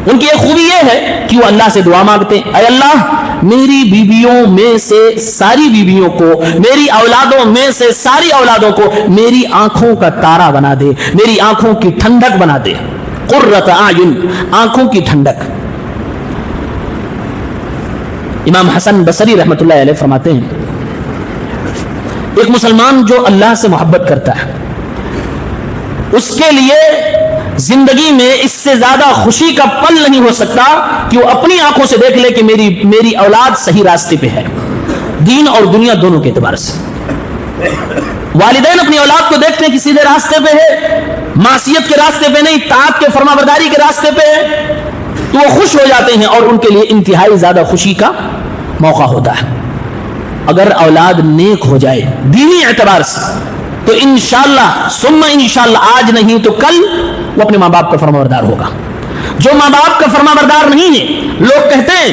ان کی ایک خوبی یہ ہے کہ وہ اللہ سے دعا مانگتے ہیں, اے اللہ میری بیویوں میں سے ساری بیویوں کو, میری اولادوں میں سے ساری اولادوں کو میری آنکھوں کا تارا بنا دے, میری آنکھوں کی ٹھنڈک بنا دے. قرۃ اعین, آنکھوں کی ٹھنڈک. امام حسن بصری رحمۃ اللہ علیہ فرماتے ہیں ایک مسلمان جو اللہ سے محبت کرتا ہے اس کے لیے زندگی میں اس سے زیادہ خوشی کا پل نہیں ہو سکتا کہ وہ اپنی آنکھوں سے دیکھ لے کہ میری اولاد صحیح راستے پہ ہے, دین اور دنیا دونوں کے اعتبار سے. والدین اپنی اولاد کو دیکھتے ہیں کہ سیدھے راستے پہ ہے, معصیت کے راستے پہ نہیں, طاعت کے فرما برداری کے راستے پہ ہے, تو وہ خوش ہو جاتے ہیں اور ان کے لیے انتہائی زیادہ خوشی کا موقع ہوتا ہے. اگر اولاد نیک ہو جائے دینی اعتبار سے تو انشاءاللہ ثم انشاءاللہ آج نہیں تو کل وہ اپنے ماں باپ کا فرما بردار ہوگا. جو ماں باپ کا فرما بردار نہیں ہے, لوگ کہتے ہیں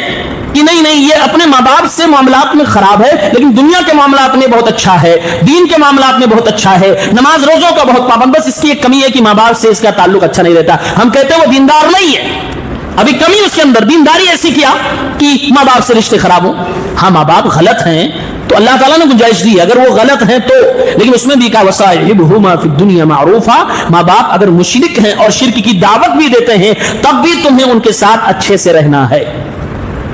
کہ نہیں یہ اپنے ماں باپ سے معاملات میں خراب ہے لیکن دنیا کے معاملات میں بہت اچھا ہے, دین کے معاملات میں بہت اچھا ہے, نماز روزوں کا بہت پابند, بس اس کی ایک کمی ہے کہ ماں باپ سے اس کا تعلق اچھا نہیں رہتا. ہم کہتے ہیں وہ دیندار نہیں ہے, ابھی کمی اس کے اندر, دینداری ایسی کیا کہ ماں باپ سے رشتے خراب ہوں. ہاں ماں باپ غلط ہیں تو اللہ تعالیٰ نے گنجائش دی اگر وہ غلط ہیں تو, لیکن اس میں بھی کہا وصاحبہما فی الدنیا معروفا, ماں باپ اگر مشرک ہیں اور شرک کی دعوت بھی دیتے ہیں تب بھی تمہیں ان کے ساتھ اچھے سے رہنا ہے,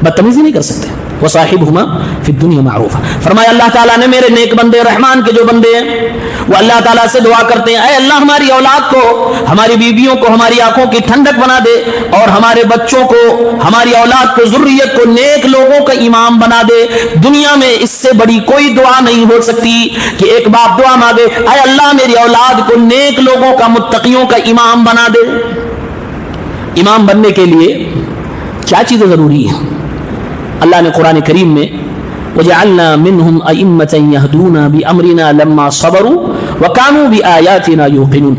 بدتمیزی نہیں کر سکتے. وصاحبہما فی الدنیا معروفا. فرمایا اللہ تعالیٰ نے میرے نیک بندے, رحمان کے جو بندے ہیں وہ اللہ تعالیٰ سے دعا کرتے ہیں اے اللہ ہماری اولاد کو, ہماری بیویوں کو, ہماری آنکھوں کی ٹھنڈک بنا دے, اور ہمارے بچوں کو, ہماری اولاد کو, ذریت کو نیک لوگوں کا امام بنا دے. دنیا میں اس سے بڑی کوئی دعا نہیں ہو سکتی کہ ایک باپ دعا مانگے اے اللہ میری اولاد کو نیک لوگوں کا, متقیوں کا امام بنا دے. امام بننے کے لیے کیا چیزیں ضروری ہیں؟ اللہ نے قرآن کریم میں وَجَعَلْنَا مِنْهُمْ أَئِمَّةً يَهْدُونَ بِأَمْرِنَا لَمَّا صَبَرُوا وَكَانُوا بِآيَاتِنَا يُوقِنُونَ.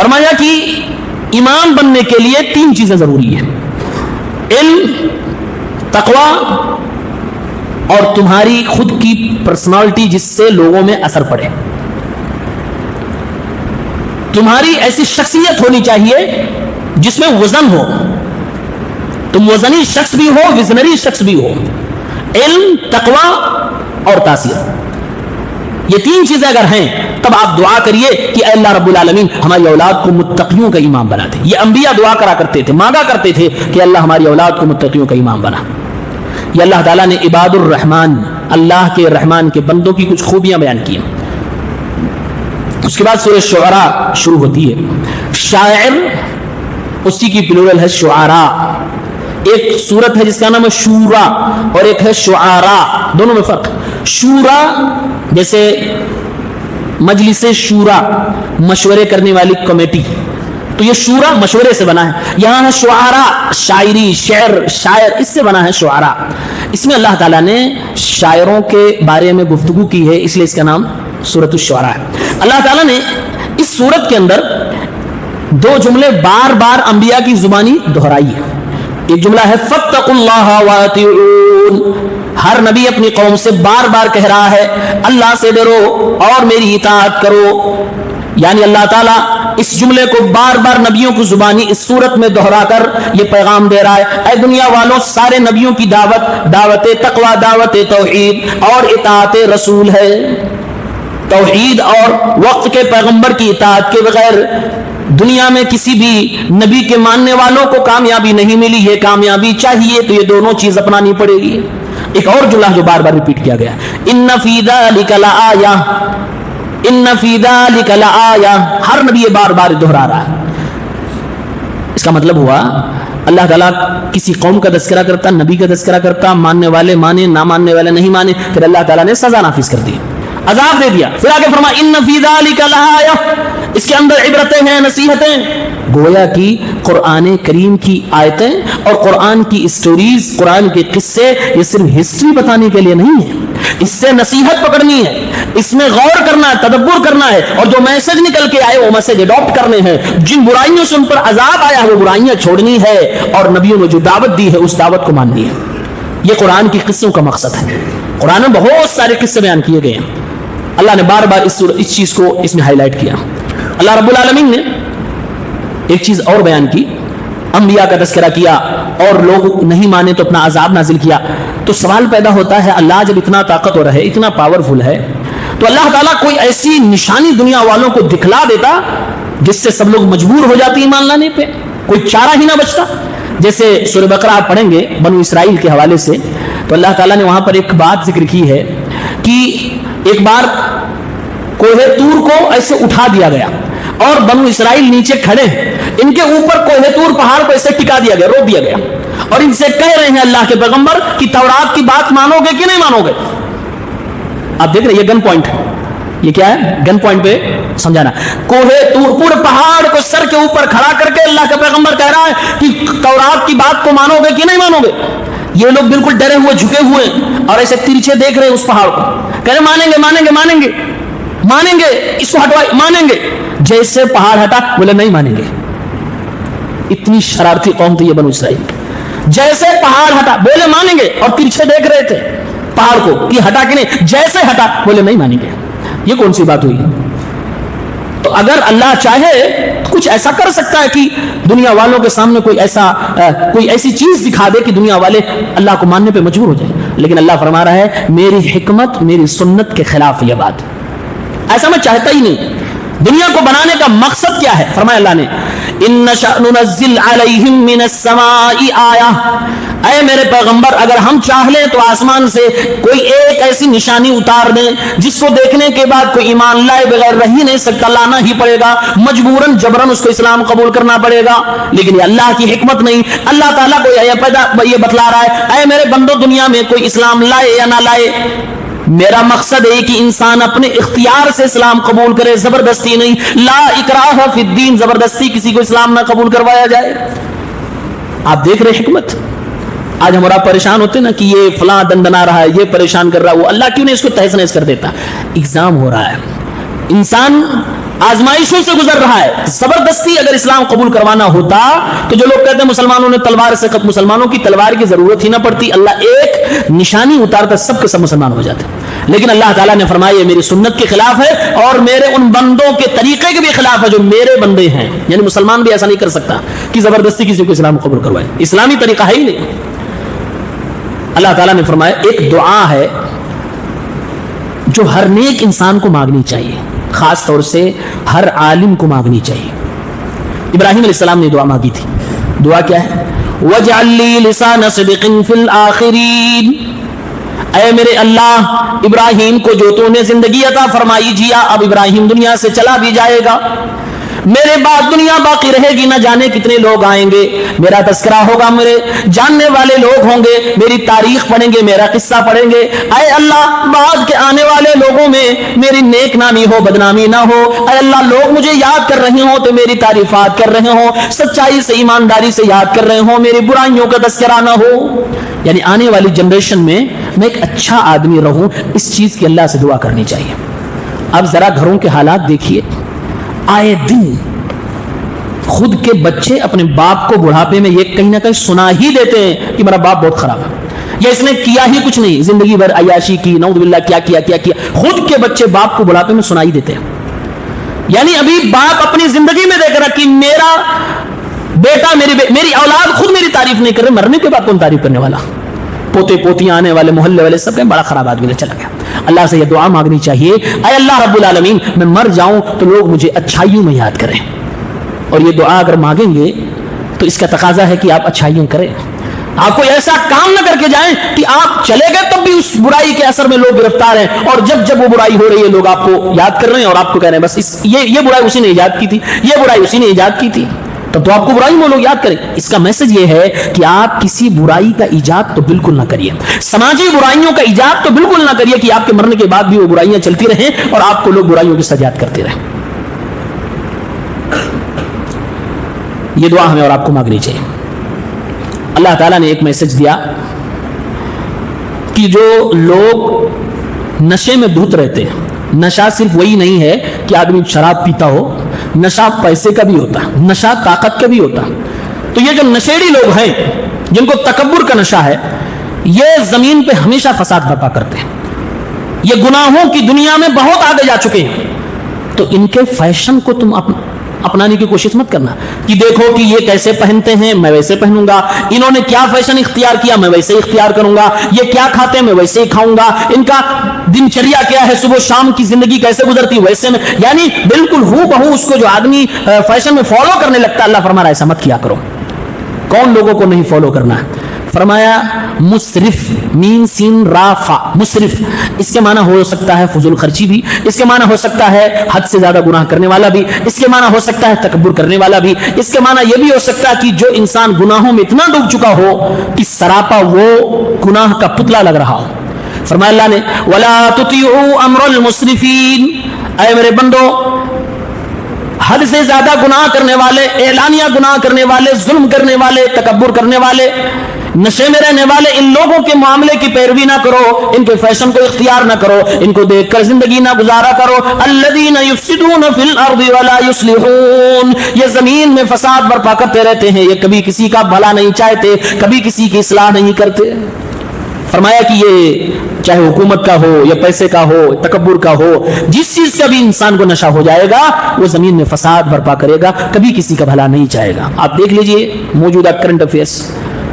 فرمایا کہ امام بننے کے لیے 3 چیزیں ضروری ہیں, علم, تقوی اور تمہاری خود کی پرسنالٹی جس سے لوگوں میں اثر پڑے. تمہاری ایسی شخصیت ہونی چاہیے جس میں وزن ہو، تم وزنی شخص بھی ہو، وزنری شخص بھی ہو، علم، تقوی اور تاثیر، یہ تین چیزیں اگر ہیں تب آپ دعا کریے کہ اے اللہ رب العالمین ہماری اولاد کو متقیوں کا امام بنا دے۔ یہ انبیاء دعا کرا کرتے تھے، مانگا کرتے تھے کہ اللہ ہماری اولاد کو متقیوں کا امام بنا۔ یہ اللہ تعالیٰ نے عباد الرحمن، اللہ کے رحمان کے بندوں کی کچھ خوبیاں بیان کی ہیں۔ اس کے بعد سورہ شعراء شروع ہوتی ہے۔ شاعر اسی کی پلورل ہے شعراء۔ ایک سورت ہے جس کا نام ہے شورا اور ایک ہے شعراء، دونوں میں فرق۔ شورا جیسے مجلس شورا، مشورے کرنے والی کمیٹی، تو یہ شورا مشورے سے بنا ہے۔ یہاں ہے شعراء، شاعری، شاعر، اس سے بنا ہے شعراء۔ اس میں اللہ تعالیٰ نے شاعروں کے بارے میں گفتگو کی ہے، اس لیے اس کا نام سورۃ الشعراء ہے۔ اللہ تعالیٰ نے اس سورت کے اندر دو جملے بار بار انبیاء کی زبانی دہرائی ہے۔ ایک جملہ ہے فاتقوا اللہ وَأَطِیعُونِ، ہر نبی اپنی قوم سے بار بار کہہ رہا ہے اللہ سے ڈرو اور میری اطاعت کرو، یعنی اللہ تعالیٰ اس جملے کو بار بار نبیوں کی زبانی اس صورت میں دہرا کر یہ پیغام دے رہا ہے، اے دنیا والوں، سارے نبیوں کی دعوت تقوی، دعوت توحید اور اطاعت رسول ہے۔ توحید اور وقت کے پیغمبر کی اطاعت کے بغیر دنیا میں کسی بھی نبی کے ماننے والوں کو کامیابی نہیں ملی، یہ کامیابی چاہیے تو یہ دونوں چیز اپنانی پڑے گی۔ ایک اور جملہ جو بار بار ریپیٹ کیا گیا، ان فی ذلک لآیہ، ان فی ذلک لآیہ، ہر نبی یہ بار بار دہرا رہا ہے۔ اس کا مطلب ہوا اللہ تعالیٰ کسی قوم کا تذکرہ کرتا، نبی کا تذکرہ کرتا، ماننے والے مانے، نہ ماننے والے نہیں مانے، پھر اللہ تعالیٰ نے سزا نافذ کر دی، عذاب دے دیا، پھر آگے فرمایا ان فی ذلک لآیہ، اس کے اندر عبرتیں ہیں، نصیحتیں۔ گویا کی قرآن کریم کی آیتیں اور قرآن کی اسٹوریز، قرآن کے قصے یہ صرف ہسٹری بتانے کے لیے نہیں ہے، اس سے نصیحت پکڑنی ہے، اس میں غور کرنا ہے، تدبر کرنا ہے، اور جو میسج نکل کے آئے وہ میسج اڈاپٹ کرنے ہیں۔ جن برائیوں سے ان پر عذاب آیا وہ برائیاں چھوڑنی ہے، اور نبیوں نے جو دعوت دی ہے اس دعوت کو ماننی ہے۔ یہ قرآن کی قصوں کا مقصد ہے۔ قرآن میں بہت سارے قصے بیان کیے گئے ہیں، اللہ نے بار بار اس چیز کو اس میں ہائی لائٹ کیا۔ اللہ رب العالمین نے ایک چیز اور بیان کی، انبیاء کا تذکرہ کیا اور لوگ نہیں مانے تو اپنا عذاب نازل کیا۔ تو سوال پیدا ہوتا ہے اللہ جب اتنا طاقتور ہے، اتنا پاورفل ہے، تو اللہ تعالیٰ کوئی ایسی نشانی دنیا والوں کو دکھلا دیتا جس سے سب لوگ مجبور ہو جاتے ایمان لانے پہ، کوئی چارہ ہی نہ بچتا۔ جیسے سورہ بقرہ آپ پڑھیں گے بنو اسرائیل کے حوالے سے، تو اللہ تعالیٰ نے وہاں پر ایک بات ذکر کی ہے کہ ایک بار کوہ طور کو ایسے اٹھا دیا گیا اور بنو اسرائیل نیچے کھڑے ہیں، ان کے اوپر کوہ طور پہاڑ کو ایسے ٹکا دیا گیا، روک دیا گیا، اور ان سے کہہ رہے ہیں اللہ کے پیغمبر کہ تورات کی بات مانو گے کہ نہیں مانو گے؟ آپ دیکھ رہے ہیں یہ گن پوائنٹ ہے، یہ کیا ہے؟ گن پوائنٹ پہ سمجھانا۔ کوہ طور پورے پہاڑ کو سر کے اوپر کھڑا کر کے اللہ کا پیغمبر کہہ رہا ہے کہ تورات کی بات کو مانو گے کہ نہیں مانو گے؟ یہ لوگ بالکل ڈرے ہوئے، جھکے ہوئے اور ایسے ترچھے دیکھ رہے ہیں اس پہاڑ کو، کہہ رہے مانیں گے مانیں گے مانیں گے مانیں گے، اس کو ہٹوائے مانیں گے۔ جیسے پہاڑ ہٹا بولے نہیں مانیں گے۔ اتنی شرارتی قوم تھی یہ بنو اسرائیل، جیسے پہاڑ ہٹا بولے مانیں گے، اور ترچھے دیکھ رہے تھے پہاڑ کو کہ ہٹا کہ نہیں، جیسے ہٹا بولے نہیں مانیں گے۔ یہ کون سی بات ہوئی؟ تو اگر اللہ چاہے تو کچھ ایسا کر سکتا ہے کہ دنیا والوں کے سامنے کوئی ایسی چیز دکھا دے کہ دنیا والے اللہ کو ماننے پہ مجبور ہو جائیں، لیکن اللہ فرما رہا ہے میری حکمت، میری سنت کے خلاف یہ بات، ایسا میں چاہتا ہی نہیں۔ دنیا کو بنانے کا مقصد کیا ہے؟ فرمایا اللہ نے ان نشأ ننزل علیہم من السماء آیہ، اے میرے پیغمبر اگر ہم چاہ لیں تو آسمان سے کوئی ایک ایسی نشانی اتار دیں جس کو دیکھنے کے بعد کوئی ایمان لائے بغیر رہ ہی نہیں سکتا، لانا ہی پڑے گا، مجبوراً جبراً اس کو اسلام قبول کرنا پڑے گا۔ لیکن یہ اللہ کی حکمت نہیں، اللہ تعالیٰ کو یہ بتلا رہا ہے اے میرے بندو دنیا میں کوئی اسلام لائے یا نہ لائے، میرا مقصد ہے کہ انسان اپنے اختیار سے اسلام قبول کرے، زبردستی نہیں۔ لا اکراہ فی الدین، زبردستی کسی کو اسلام نہ قبول کروایا جائے۔ آپ دیکھ رہے حکمت۔ آج ہمارا پریشان ہوتے نا کہ یہ فلاں دندنا رہا ہے، یہ پریشان کر رہا ہے، وہ اللہ کیوں نہیں اس کو تہس نہس کر دیتا؟ ایگزام ہو رہا ہے، انسان آزمائشوں سے گزر رہا ہے. زبردستی اگر اسلام قبول کروانا ہوتا تو جو لوگ کہتے ہیں مسلمانوں نے تلوار سے قتل، مسلمانوں کی تلوار کی ضرورت ہی نہ پڑتی، اللہ ایک نشانی اتارتا سب کے سب مسلمان ہو جاتے. لیکن اللہ تعالیٰ نے فرمایا یہ میری سنت کے خلاف ہے اور میرے ان بندوں کے طریقے کے بھی خلاف ہے جو میرے بندے ہیں. یعنی مسلمان بھی ایسا نہیں کر سکتا کہ زبردستی کسی کو اسلام قبول کروائے، اسلامی طریقہ ہے ہی نہیں. اللہ تعالیٰ نے فرمایا ایک دعا ہے جو ہر نیک انسان کو مانگنی چاہیے، خاص طور سے ہر عالم کو مانگنی چاہیے. ابراہیم علیہ السلام نے دعا مانگی تھی. دعا کیا ہے؟ وَاجْعَلْ لِي لِسَانَ صِدْقٍ فِي الْآخِرِينَ. اے میرے اللہ، ابراہیم کو جو تو نے زندگی عطا فرمائی، جیا اب ابراہیم دنیا سے چلا بھی جائے گا، میرے بعد دنیا باقی رہے گی، نہ جانے کتنے لوگ آئیں گے، میرا تذکرہ ہوگا، میرے جاننے والے لوگ ہوں گے، میری تاریخ پڑھیں گے، میرا قصہ پڑھیں گے. اے اللہ، بعد کے آنے والے لوگوں میں میری نیک نامی ہو، بدنامی نہ ہو. اے اللہ، لوگ مجھے یاد کر رہے ہوں تو میری تعریفات کر رہے ہوں، سچائی سے ایمانداری سے یاد کر رہے ہوں، میری برائیوں کا تذکرہ نہ ہو. یعنی آنے والی جنریشن میں میں ایک اچھا آدمی رہوں، اس چیز کی اللہ سے دعا کرنی چاہیے. اب ذرا گھروں کے حالات دیکھیے، آئے دن خود کے بچے اپنے باپ کو بڑھاپے میں یہ کہیں نہ کہیں سنا ہی دیتے ہیں کہ میرا باپ بہت خراب ہے، یا اس نے کیا ہی کچھ نہیں، زندگی بھر عیاشی کی، نعوذ باللہ کیا کیا. خود کے بچے باپ کو بڑھاپے میں سنا ہی دیتے ہیں. یعنی ابھی باپ اپنی زندگی میں دیکھ رہا کہ میرا بیٹا، میری اولاد خود میری تعریف نہیں کر رہے، مرنے کے بعد کون تعریف کرنے والا؟ پوتے پوتیاں آنے والے محلے والے سب کہیں بڑا خراب آدمی نے چلا گیا. اللہ سے یہ دعا مانگنی چاہیے، اے اللہ رب العالمین، میں مر جاؤں تو لوگ مجھے اچھائیوں میں یاد کریں. اور یہ دعا اگر مانگیں گے تو اس کا تقاضا ہے کہ آپ اچھائیاں کریں. آپ کو ایسا کام نہ کر کے جائیں کہ آپ چلے گئے تب بھی اس برائی کے اثر میں لوگ گرفتار ہیں، اور جب وہ برائی ہو رہی ہے لوگ آپ کو یاد کر رہے ہیں اور آپ کو کہہ رہے ہیں بس یہ برائی اسی نے ایجاد کی تھی، یہ برائی اسی نے ایجاد کی تھی. تب تو آپ کو برائی میں لوگ یاد کریں. اس کا میسج یہ ہے کہ آپ کسی برائی کا ایجاد تو بالکل نہ کریے، سماجی برائیوں کا ایجاد تو بالکل نہ کریے کہ آپ کے مرنے کے بعد بھی وہ برائیاں چلتی رہیں اور آپ کو لوگ برائیوں کی سزا یاد کرتے رہیں. یہ دعا ہمیں اور آپ کو مانگنی چاہیے. اللہ تعالیٰ نے ایک میسج دیا کہ جو لوگ نشے میں دھت رہتے ہیں، نشہ صرف وہی نہیں ہے کہ آدمی شراب پیتا ہو، نشہ پیسے کا بھی ہوتا، نشہ طاقت کا بھی ہوتا. تو یہ جو نشیڑی لوگ ہیں جن کو تکبر کا نشہ ہے، یہ زمین پہ ہمیشہ فساد برپا کرتے ہیں، یہ گناہوں کی دنیا میں بہت آگے جا چکے ہیں. تو ان کے فیشن کو تم اپنانے کی کوشش مت کرنا کہ دیکھو کہ یہ کیسے پہنتے ہیں میں ویسے پہنوں گا، انہوں نے کیا فیشن اختیار کیا میں ویسے اختیار کروں گا، یہ کیا کھاتے ہیں میں ویسے ہی کھاؤں گا، ان کا دن چریا کیا ہے، صبح شام کی زندگی کیسے گزرتی ویسے میں. یعنی بالکل ہو بہو اس کو جو آدمی فیشن میں فالو کرنے لگتا ہے، اللہ فرما رہا ہے ایسا مت کیا کرو. کون لوگوں کو نہیں فالو کرنا ہے؟ فرمایا مسرف، مین سین را فا، مسرف. اس کے معنی ہو سکتا ہے فضول خرچی بھی، اس کے معنی ہو سکتا ہے حد سے زیادہ گناہ کرنے والا بھی، اس کے معنی ہو سکتا ہے تکبر کرنے والا بھی، اس کے معنی یہ بھی ہو سکتا ہے کہ جو انسان گناہوں میں اتنا ڈوب چکا ہو کہ سراپا وہ گناہ کا پتلا لگ رہا ہو. فرمایا اللہ نے وَلَا تُطِيعُوا أَمْرَ الْمُسْرِفِينَ، اے میرے بندو، حد سے زیادہ گناہ کرنے والے، اعلانیہ گناہ کرنے والے، ظلم کرنے والے، تکبر کرنے والے، نشے میں رہنے والے، ان لوگوں کے معاملے کی پیروی نہ کرو، ان کے فیشن کو اختیار نہ کرو، ان کو دیکھ کر زندگی نہ گزارا کرو. الذین یفسدون فی الارض ولا یصلحون، یہ زمین میں فساد برپا کرتے رہتے ہیں، یہ کبھی کسی کا بھلا نہیں چاہتے، کبھی کسی کی اصلاح نہیں کرتے. فرمایا کہ یہ چاہے حکومت کا ہو یا پیسے کا ہو، تکبر کا ہو، جس چیز کا بھی انسان کو نشہ ہو جائے گا وہ زمین میں فساد برپا کرے گا، کبھی کسی کا بھلا نہیں چاہے گا. آپ دیکھ لیجئے موجودہ کرنٹ افیئرس،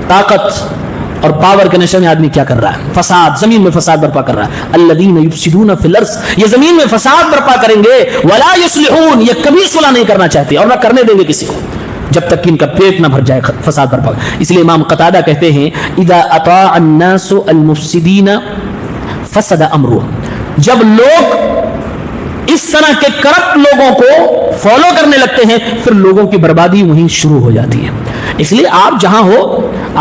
طاقت اور پاور کے نشے میں آدمی کیا کر رہا ہے، فساد، زمین میں فساد برپا کر رہا ہے. الذین یفسدون فی الارض، یہ زمین میں فساد برپا کریں گے، ولا یصلحون، یہ کبھی صلح نہیں کرنا چاہتے اور نہ کرنے دیں گے کسی کو جب تک کہ ان کا پیٹ نہ بھر جائے فساد برپا. اس لیے امام قتادہ کہتے ہیں اذا اطاع الناس المفسدین فسد امرهم، جب لوگ اس طرح کے کرپٹ لوگوں کو فالو کرنے لگتے ہیں پھر لوگوں کی بربادی وہیں شروع ہو جاتی ہے. اس لیے آپ جہاں ہو،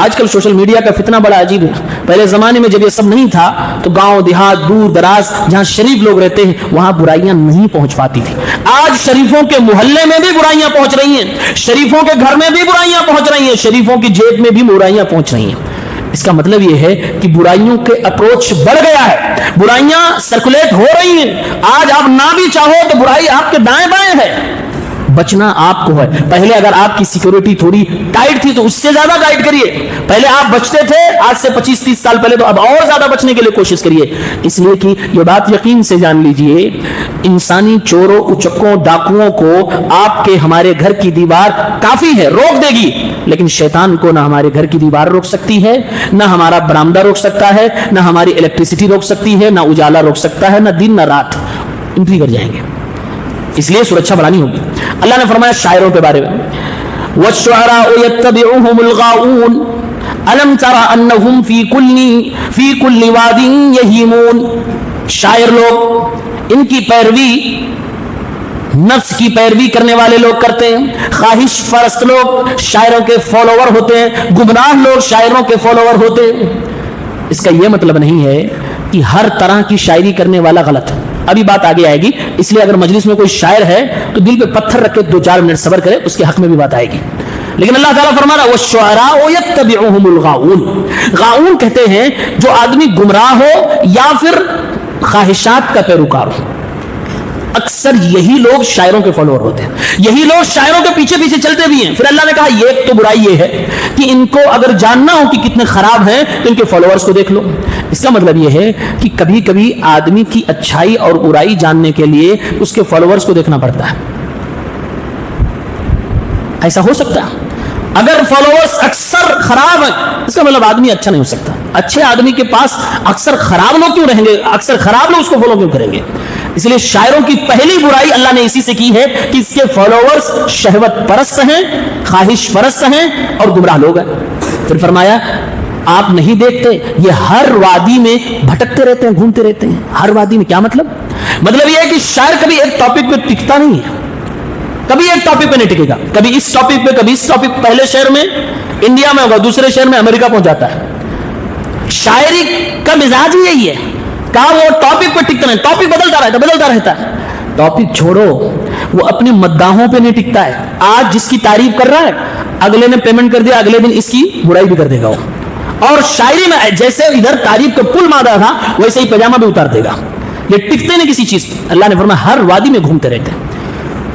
آج کل سوشل میڈیا کا فتنہ بڑا عجیب ہے. پہلے زمانے میں جب یہ سب نہیں تھا تو گاؤں دیہات، دور دراز جہاں شریف لوگ رہتے ہیں وہاں برائیاں نہیں پہنچ پاتی تھی. آج شریفوں کے محلے میں بھی برائیاں پہنچ رہی ہیں، شریفوں کے گھر میں بھی برائیاں پہنچ رہی ہیں، شریفوں کی جیب میں بھی برائیاں پہنچ رہی ہیں. اس کا مطلب یہ ہے کہ برائیوں کے اپروچ بڑھ گیا ہے, برائیاں سرکولیٹ ہو رہی ہیں. آج آپ نہ بھی چاہو تو برائی آپ کے دائیں بائیں ہے, بچنا آپ کو ہے. پہلے اگر آپ کی سیکیورٹی تھوڑی ٹائٹ تھی تو اس سے زیادہ ٹائٹ کریے. پہلے آپ بچتے تھے, آج سے 25-30 سال پہلے, تو اب اور زیادہ بچنے کے لیے کوشش کریے. اس لیے کہ یہ بات یقین سے جان لیجئے, انسانی چوروں, اچکوں, ڈاکوؤں کو آپ کے ہمارے گھر کی دیوار کافی ہے, روک دے گی, لیکن شیطان کو نہ ہمارے گھر کی دیوار روک سکتی ہے, نہ ہمارا برآمدہ روک سکتا ہے, نہ ہماری الیکٹریسٹی روک سکتی ہے, نہ اجالا روک سکتا ہے, نہ دن نہ رات, انٹری کر جائیں گے. اس لیے سرکشا بڑھانی ہوگی. اللہ نے فرمایا شاعروں کے بارے میں, وَالشُّعَرَاءُ يَتَّبِعُهُمُ الْغَاوُونَ أَلَمْ تَرَ أَنَّهُمْ فِي كُلِّ وَادٍ يَهِيمُونَ. شاعر لوگ ان کی پیروی, نفس کی پیروی کرنے والے لوگ کرتے ہیں, خواہش پرست لوگ شاعروں کے فالوور ہوتے ہیں, گمراہ لوگ شاعروں کے فالوور ہوتے ہیں. اس کا یہ مطلب نہیں ہے کہ ہر طرح کی شاعری کرنے والا غلط ہے. ابھی بات آگے آئے گی, اس لیے اگر مجلس میں کوئی شاعر ہے تو دل پہ پتھر رکھ کے 2-4 منٹ صبر کرے, اس کے حق میں بھی بات آئے گی. لیکن اللہ تعالیٰ فرما رہا وَالشُّعَرَاءُ يَتَّبِعُهُمُ الْغَاوُونَ. غاؤون کہتے ہیں جو آدمی گمراہ ہو یا پھر خواہشات کا پیروکار ہو. اکثر یہی لوگ شاعروں کے فالوور ہوتے ہیں, یہی لوگ شاعروں کے پیچھے پیچھے چلتے بھی ہیں. پھر اللہ نے کہا یہ تو برائی یہ ہے کہ ان کو اگر جاننا ہو کہ کتنے خراب ہیں تو ان کے فالوورز کو دیکھ لو. اس کا مطلب یہ ہے کہ کبھی کبھی آدمی کی اچھائی اور برائی جاننے کے لیے اس کے فالوورز کو دیکھنا پڑتا ہے. ایسا ہو سکتا ہے اگر فالوورز اکثر خراب ہیں, اس کا مطلب آدمی اچھا نہیں ہو سکتا. اچھے آدمی کے پاس اکثر خراب لوگ کیوں رہیں گے, اکثر خراب لوگ اس کو فالو کیوں کریں گے. اس لیے شاعروں کی پہلی برائی اللہ نے اسی سے کی ہے کہ اس کے فالوورز شہوت پرست ہیں, خواہش پرست ہیں اور گمراہ لوگ ہیں. پھر فرمایا آپ نہیں دیکھتے یہ ہر وادی میں بھٹکتے رہتے ہیں, گھومتے رہتے ہیں. ہر وادی میں کیا مطلب یہ ہے کہ شاعر کبھی ایک ٹاپک پہ ٹکتا نہیں ہے, کبھی ایک ٹاپک پہ نہیں ٹکے گا, کبھی اس ٹاپک پہ, کبھی اس ٹاپک. پہلے شہر میں انڈیا میں ہوگا, دوسرے شہر میں امریکہ پہنچ جاتا ہے. شاعری کا مزاج ہی یہی ہے, کہا وہ ٹاپک پہ ٹکتا نہیں, ٹاپک بدلتا رہتا ہے. ٹاپک چھوڑو, وہ اپنے مداحوں پہ نہیں ٹکتا ہے. آج جس کی تعریف کر رہا ہے اگلے نے پیمنٹ کر دیا, اگلے دن اس کی برائی بھی کر دے گا وہ. اور شاعری میں جیسے ادھر تعریف کا پل مادہ تھا ویسے ہی پاجامہ بھی اتار دے گا. یہ ٹکتے نہیں کسی چیز پہ. اللہ نے فرمایا ہر وادی میں گھومتے رہتے ہیں,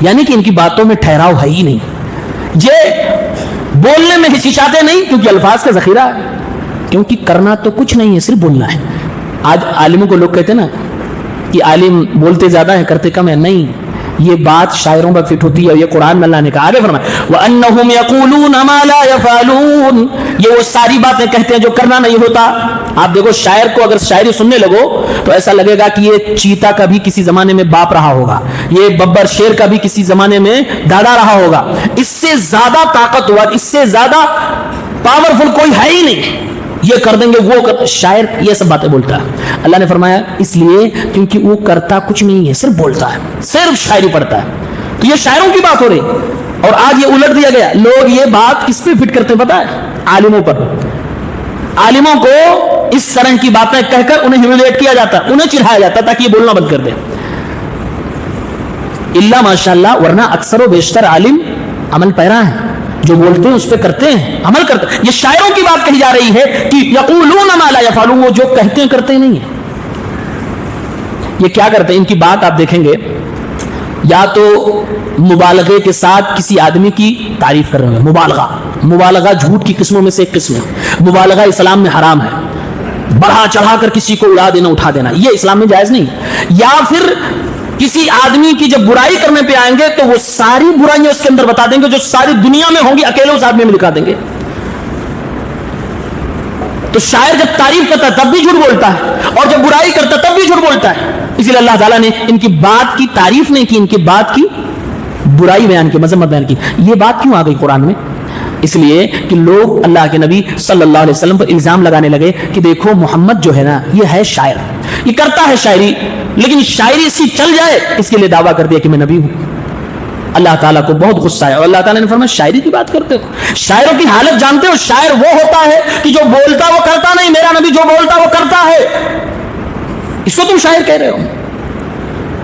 یعنی کہ ان کی باتوں میں ٹھہراؤ ہے ہی نہیں. یہ بولنے میں ہچکچاتے نہیں کیونکہ الفاظ کا ذخیرہ ہے, کیونکہ کرنا تو کچھ نہیں ہے, صرف بولنا ہے. آج عالموں کو لوگ کہتے ہیں نا کہ عالم بولتے زیادہ ہیں کرتے کم ہیں. نہیں, یہ بات شاعروں پر فٹ ہوتی ہے. یہ قرآن میں اللہ نے کہا, آگے فرمایا وَأَنَّهُمْ يَقُولُونَ مَا لَا يَفْعَلُونَ. یہ وہ ساری باتیں کہتے ہیں جو کرنا نہیں ہوتا. آپ دیکھو شاعر کو اگر شاعری سننے لگو تو ایسا لگے گا کہ یہ چیتا کا بھی کسی زمانے میں باپ رہا ہوگا, یہ ببر شیر کا بھی کسی زمانے میں دادا رہا ہوگا. اس سے زیادہ طاقتور, اس سے زیادہ پاورفل کوئی ہے ہی نہیں. یہ کر دیں گے, وہ شاعر یہ سب باتیں بولتا ہے. اللہ نے فرمایا اس لیے کیونکہ وہ کرتا کچھ نہیں ہے, صرف بولتا ہے, صرف شاعری پڑھتا ہے. تو یہ شاعروں کی بات ہو رہی, اور آج یہ الٹ دیا گیا. لوگ یہ بات کس پہ فٹ کرتے ہیں پتا ہے؟ عالموں پر. عالموں کو اس طرح کی باتیں کہہ کر انہیں ہیومیلیٹ کیا جاتا, انہیں چڑھایا جاتا تاکہ یہ بولنا بند کر دیں. اللہ ماشاءاللہ, ورنہ اکثر و بیشتر عالم عمل پیرا ہیں, جو بولتے ہیں اس پہ کرتے ہیں, عمل کرتے ہیں. یہ شاعروں کی بات کہی جا رہی ہے کہ یقولون ما لا یفعلون, وہ جو کہتے ہیں کرتے نہیں ہیں. یہ کیا کرتے ہیں, ان کی بات آپ دیکھیں گے یا تو مبالغے کے ساتھ کسی آدمی کی تعریف کر رہے ہیں. مبالغہ جھوٹ کی قسموں میں سے ایک قسم ہے. مبالغہ اسلام میں حرام ہے. بڑھا چڑھا کر کسی کو اڑا دینا, اٹھا دینا, یہ اسلام میں جائز نہیں. یا پھر کسی آدمی کی جب برائی کرنے پہ آئیں گے تو وہ ساری برائیاں اس کے اندر بتا دیں گے جو ساری دنیا میں ہوں گی, اکیلے اس آدمی میں لکھا دیں گے. تو شاعر جب تعریف کرتا ہے تب بھی جھوٹ بولتا ہے, اور جب برائی کرتا ہے تب بھی جھوٹ بولتا ہے. اسی لیے اللہ تعالیٰ نے ان کی بات کی تعریف نہیں کی, ان کی بات کی برائی بیان کی, مذمت بیان کی. یہ بات کیوں آ گئی قرآن میں؟ اس لیے کہ لوگ اللہ کے نبی صلی اللہ علیہ وسلم پر الزام لگانے لگے کہ دیکھو محمد جو ہے نا یہ ہے شاعر, یہ کرتا ہے شاعری, لیکن شاعری اس کی چل جائے اس کے لیے دعویٰ کر دیا کہ میں نبی ہوں. اللہ تعالیٰ کو بہت غصہ ہے, اور اللہ تعالیٰ نے فرمایا شاعری کی بات کرتے ہو, شاعروں کی حالت جانتے ہو؟ شاعر وہ ہوتا ہے کہ جو بولتا وہ کرتا نہیں. میرا نبی جو بولتا وہ کرتا ہے, اس کو تم شاعر کہہ رہے ہو.